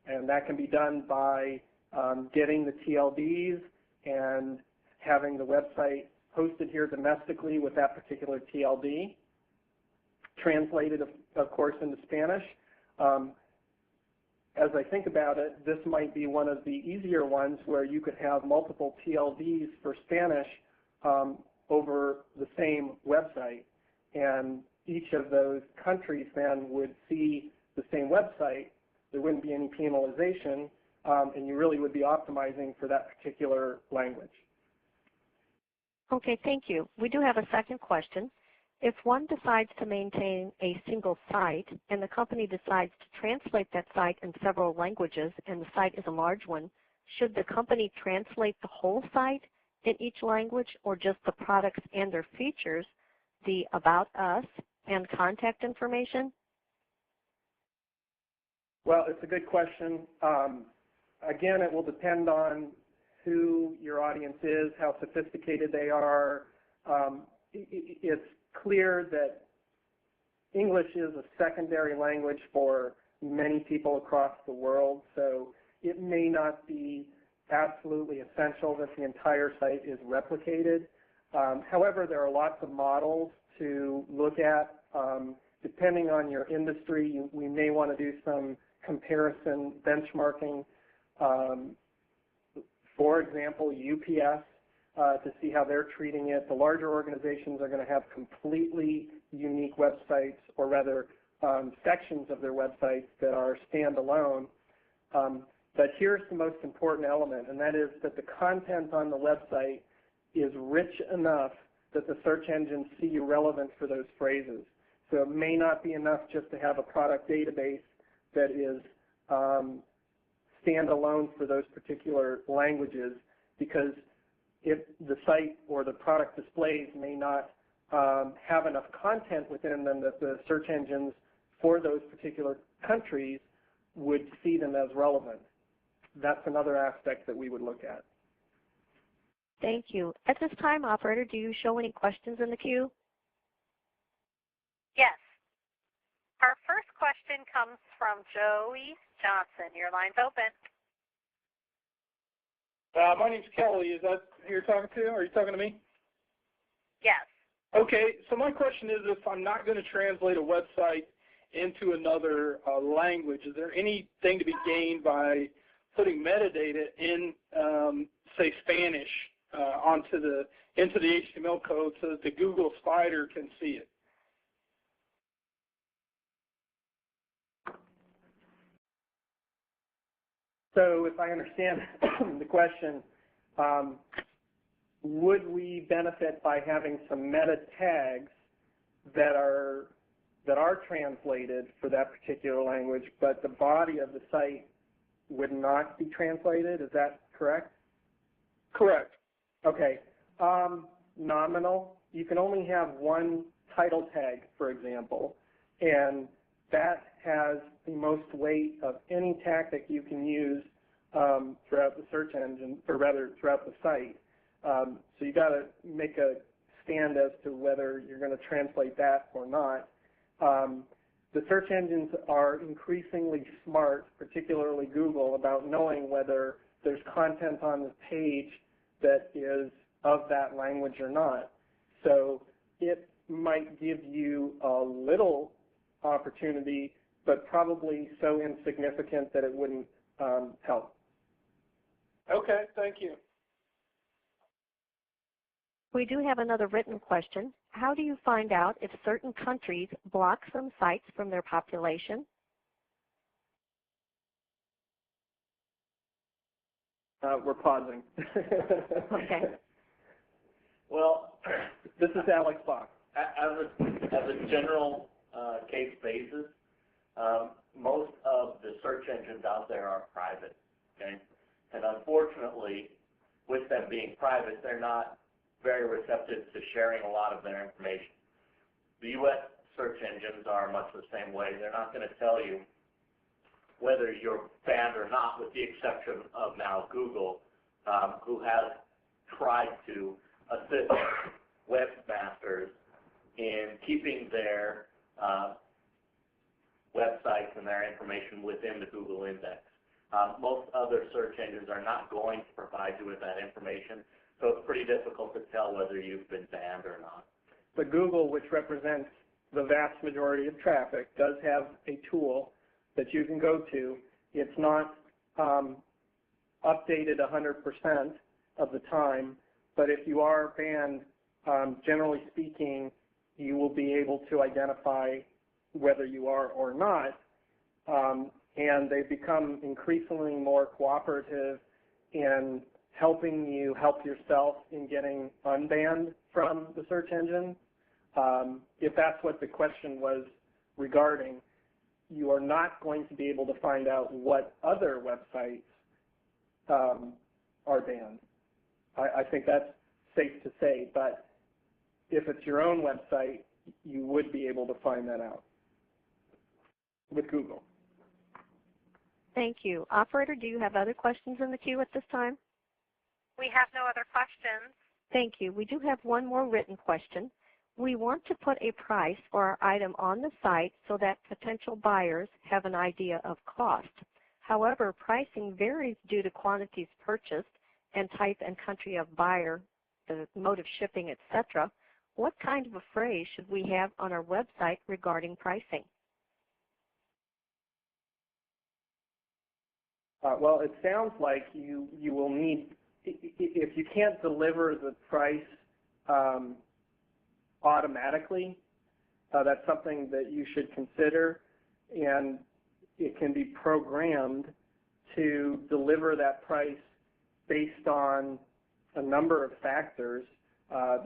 Speaker 5: And that can be done by getting the TLDs and having the website hosted here domestically with that particular TLD, translated, of course, into Spanish. As I think about it, this might be one of the easier ones where you could have multiple TLDs for Spanish over the same website. And each of those countries then would see the same website. There wouldn't be any penalization, and you really would be optimizing for that particular language.
Speaker 7: Okay, thank you. We do have a second question. If one decides to maintain a single site and the company decides to translate that site in several languages and the site is a large one, should the company translate the whole site in each language or just the products and their features, the About Us and contact information?
Speaker 5: Well, it's a good question. Again, it will depend on who your audience is, how sophisticated they are. It's clear that English is a secondary language for many people across the world, so it may not be absolutely essential that the entire site is replicated. However, there are lots of models to look at. Depending on your industry, we may want to do some comparison benchmarking. For example, UPS, to see how they're treating it. The larger organizations are going to have completely unique websites, or rather sections of their websites that are standalone. But here's the most important element, and that is that the content on the website is rich enough that the search engines see you relevant for those phrases. So it may not be enough just to have a product database that is standalone for those particular languages, because if the site or the product displays may not have enough content within them that the search engines for those particular countries would see them as relevant. That's another aspect that we would look at.
Speaker 7: Thank you. At this time, operator, do you show any questions in the queue?
Speaker 1: Yes. Our first question comes from Joey Johnson. Your line's open.
Speaker 8: My name's Kelly. Is that who you're talking to? Are you talking to me?
Speaker 1: Yes.
Speaker 8: Okay, so my question is, if I'm not going to translate a website into another language, is there anything to be gained by putting metadata in, say, Spanish into the HTML code so that the Google Spider can see it?
Speaker 5: So if I understand the question, would we benefit by having some meta tags that are translated for that particular language, but the body of the site would not be translated? Is that correct?
Speaker 8: Correct.
Speaker 5: Okay. Nominal. You can only have one title tag, for example, and that has the most weight of any tactic you can use throughout the search engine, or rather throughout the site. So you got to make a stand as to whether you're going to translate that or not. The search engines are increasingly smart, particularly Google, about knowing whether there's content on the page that is of that language or not. So it might give you a little opportunity, but probably so insignificant that it wouldn't help.
Speaker 8: Okay, thank you.
Speaker 7: We do have another written question. How do you find out if certain countries block some sites from their population?
Speaker 5: We're pausing.
Speaker 7: Okay.
Speaker 9: Well,
Speaker 5: This is Alex Bach.
Speaker 9: as a general case basis, most of the search engines out there are private, okay? And unfortunately, with them being private, they're not very receptive to sharing a lot of their information. The U.S. search engines are much the same way. They're not going to tell you whether you're banned or not, with the exception of now Google, who has tried to assist webmasters in keeping their websites and their information within the Google index. Most other search engines are not going to provide you with that information, so it's pretty difficult to tell whether you've been banned or not.
Speaker 5: But Google, which represents the vast majority of traffic, does have a tool that you can go to. It's not updated 100% of the time, but if you are banned, generally speaking, you will be able to identify whether you are or not. And they've become increasingly more cooperative in helping you help yourself in getting unbanned from the search engine. If that's what the question was regarding, you are not going to be able to find out what other websites are banned. I think that's safe to say, but if it's your own website, you would be able to find that out with Google.
Speaker 7: Thank you. Operator, do you have other questions in the queue at this time?
Speaker 1: We have no other questions.
Speaker 7: Thank you. We do have one more written question. We want to put a price for our item on the site so that potential buyers have an idea of cost. However, pricing varies due to quantities purchased and type and country of buyer, the mode of shipping, etc. What kind of a phrase should we have on our website regarding pricing?
Speaker 5: Well, it sounds like you will need, if you can't deliver the price automatically, that's something that you should consider, and it can be programmed to deliver that price based on a number of factors.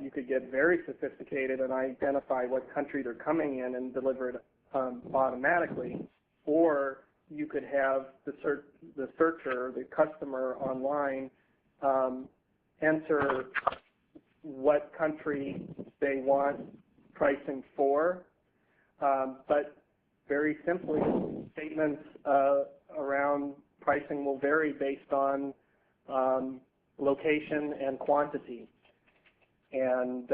Speaker 5: You could get very sophisticated and identify what country they're coming in and deliver it automatically, or you could have the searcher, the customer online, enter what country they want pricing for. But very simply, statements around pricing will vary based on location and quantity. And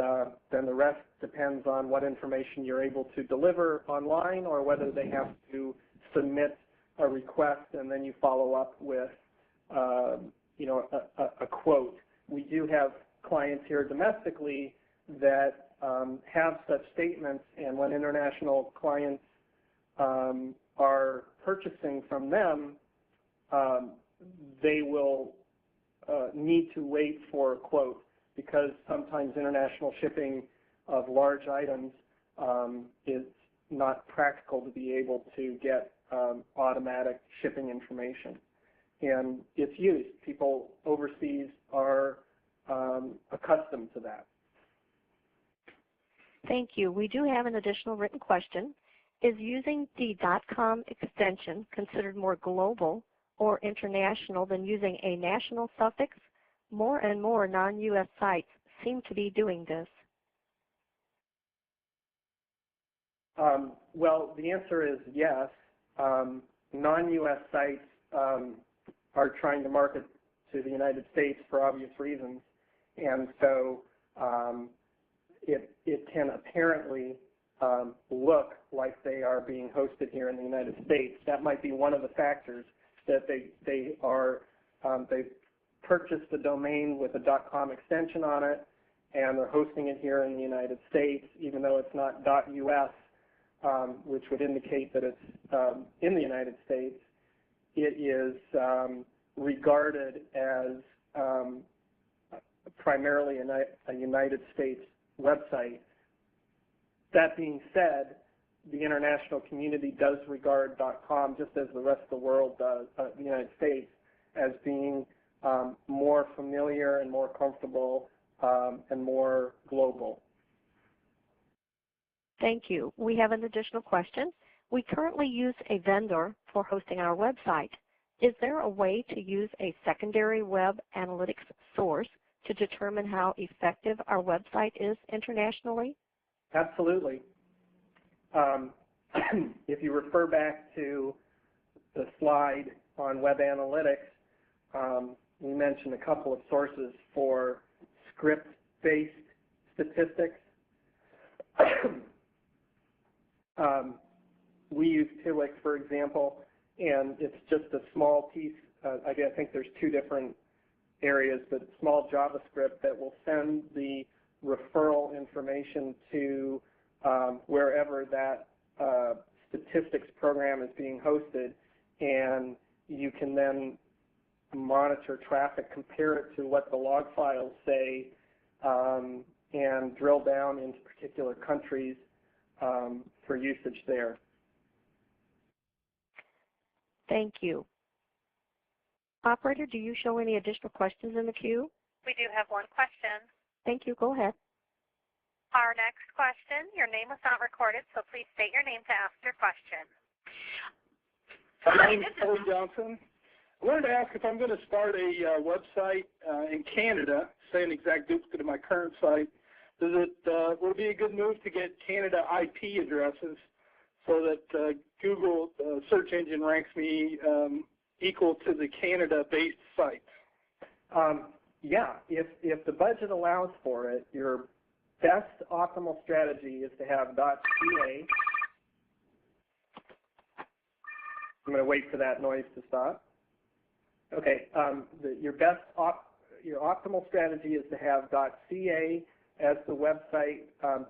Speaker 5: then the rest depends on what information you're able to deliver online, or whether they have to submit a request and then you follow up with a quote. We do have clients here domestically that have such statements, and when international clients are purchasing from them, they will need to wait for a quote, because sometimes international shipping of large items is not practical to be able to get automatic shipping information. And it's used. People overseas are accustomed to that.
Speaker 7: Thank you. We do have an additional written question. Is using the .com extension considered more global or international than using a national suffix? More and more non-U.S. sites seem to be doing this.
Speaker 5: Well, the answer is yes. Non-U.S. sites are trying to market to the United States for obvious reasons, and so it can apparently look like they are being hosted here in the United States. That might be one of the factors that they've purchased the domain with a .com extension on it, and they're hosting it here in the United States, even though it's not .us, which would indicate that it's in the United States. It is regarded as primarily a United States website. That being said, the international community does regard .com, just as the rest of the world does, the United States, as being more familiar and more comfortable and more global.
Speaker 7: Thank you. We have an additional question. We currently use a vendor for hosting our website. Is there a way to use a secondary web analytics source to determine how effective our website is internationally?
Speaker 5: Absolutely. If you refer back to the slide on web analytics, we mentioned a couple of sources for script-based statistics. We use Tilix, for example, and it's just a small piece. I think there's two different areas, but small JavaScript that will send the referral information to wherever that statistics program is being hosted, and you can then monitor traffic, compare it to what the log files say, and drill down into particular countries for usage there.
Speaker 7: Thank you. Operator, do you show any additional questions in the queue?
Speaker 1: We do have one question.
Speaker 7: Thank you. Go ahead.
Speaker 1: Our next question, your name was not recorded, so please state your name to ask your question.
Speaker 8: My name is Kelly Johnson. I wanted to ask if I'm going to start a website in Canada, say an exact duplicate of my current site, would it be a good move to get Canada IP addresses so that Google search engine ranks me equal to the Canada-based site?
Speaker 5: Yeah, if the budget allows for it, your best optimal strategy is to have .ca. I'm going to wait for that noise to stop. Okay, your optimal strategy is to have .ca as the website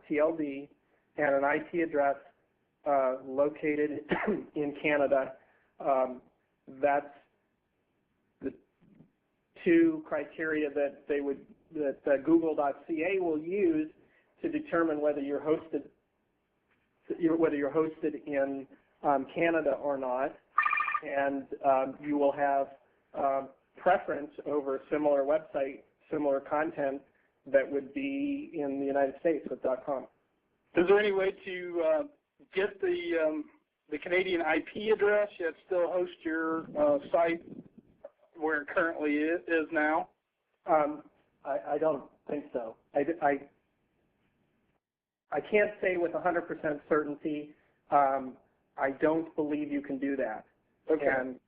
Speaker 5: TLD and an IP address located in Canada. That's the two criteria that Google.ca will use to determine whether you're hosted in Canada or not, and you will have preference over similar website, similar content that would be in the United States with .com.
Speaker 8: Is there any way to get the Canadian IP address yet still host your site where it currently is now?
Speaker 5: I don't think so. I can't say with 100% certainty. I don't believe you can do that.
Speaker 8: Okay.
Speaker 5: And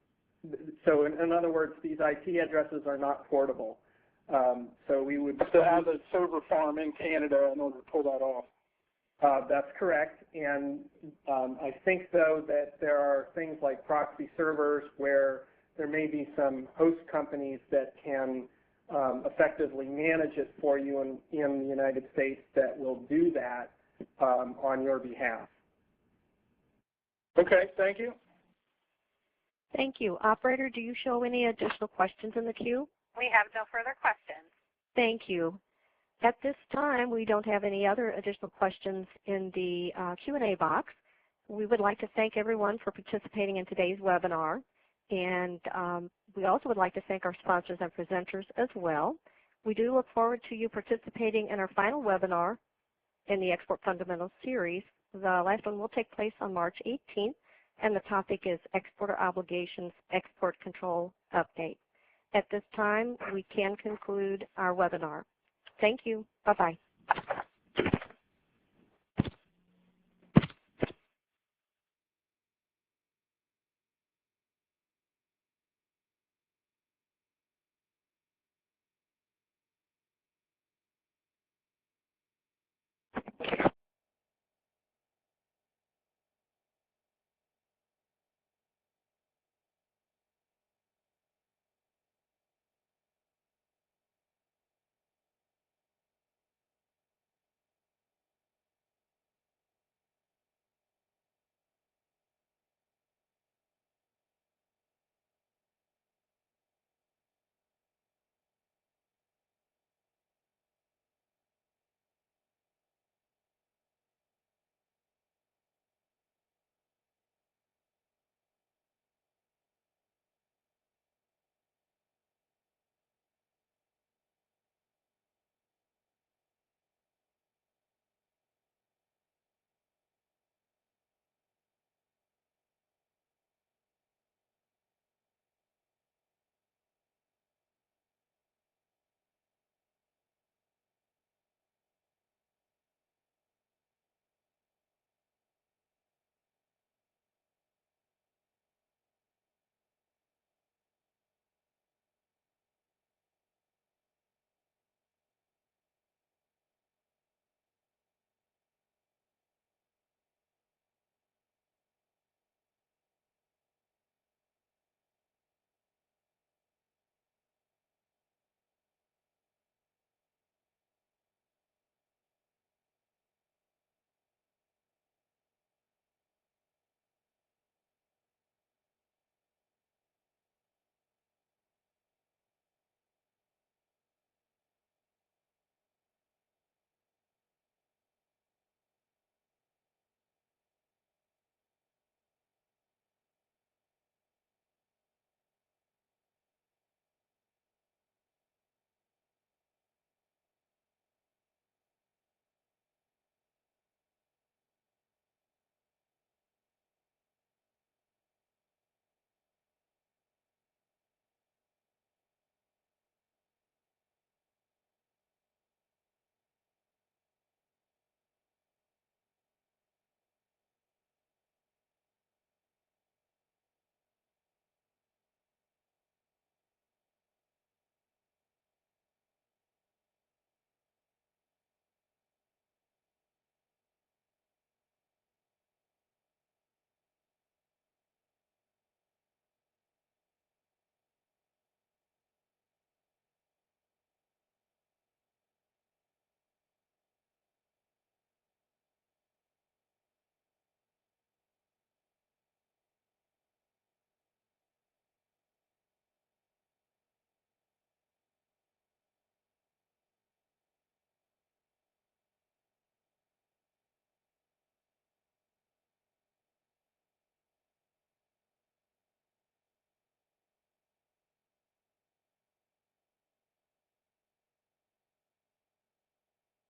Speaker 5: so in other words, these IP addresses are not portable. So we would
Speaker 8: have to have a server farm in Canada in order to pull that off.
Speaker 5: That's correct. And I think, though, that there are things like proxy servers where there may be some host companies that can effectively manage it for you in the United States that will do that on your behalf.
Speaker 8: Okay, thank you.
Speaker 7: Thank you. Operator, do you show any additional questions in the queue?
Speaker 1: We have no further questions.
Speaker 7: Thank you. At this time, we don't have any other additional questions in the Q&A box. We would like to thank everyone for participating in today's webinar, and we also would like to thank our sponsors and presenters as well. We do look forward to you participating in our final webinar in the Export Fundamentals series. The last one will take place on March 18th, and the topic is Exporter Obligations Export Control Update. At this time, we can conclude our webinar. Thank you. Bye-bye.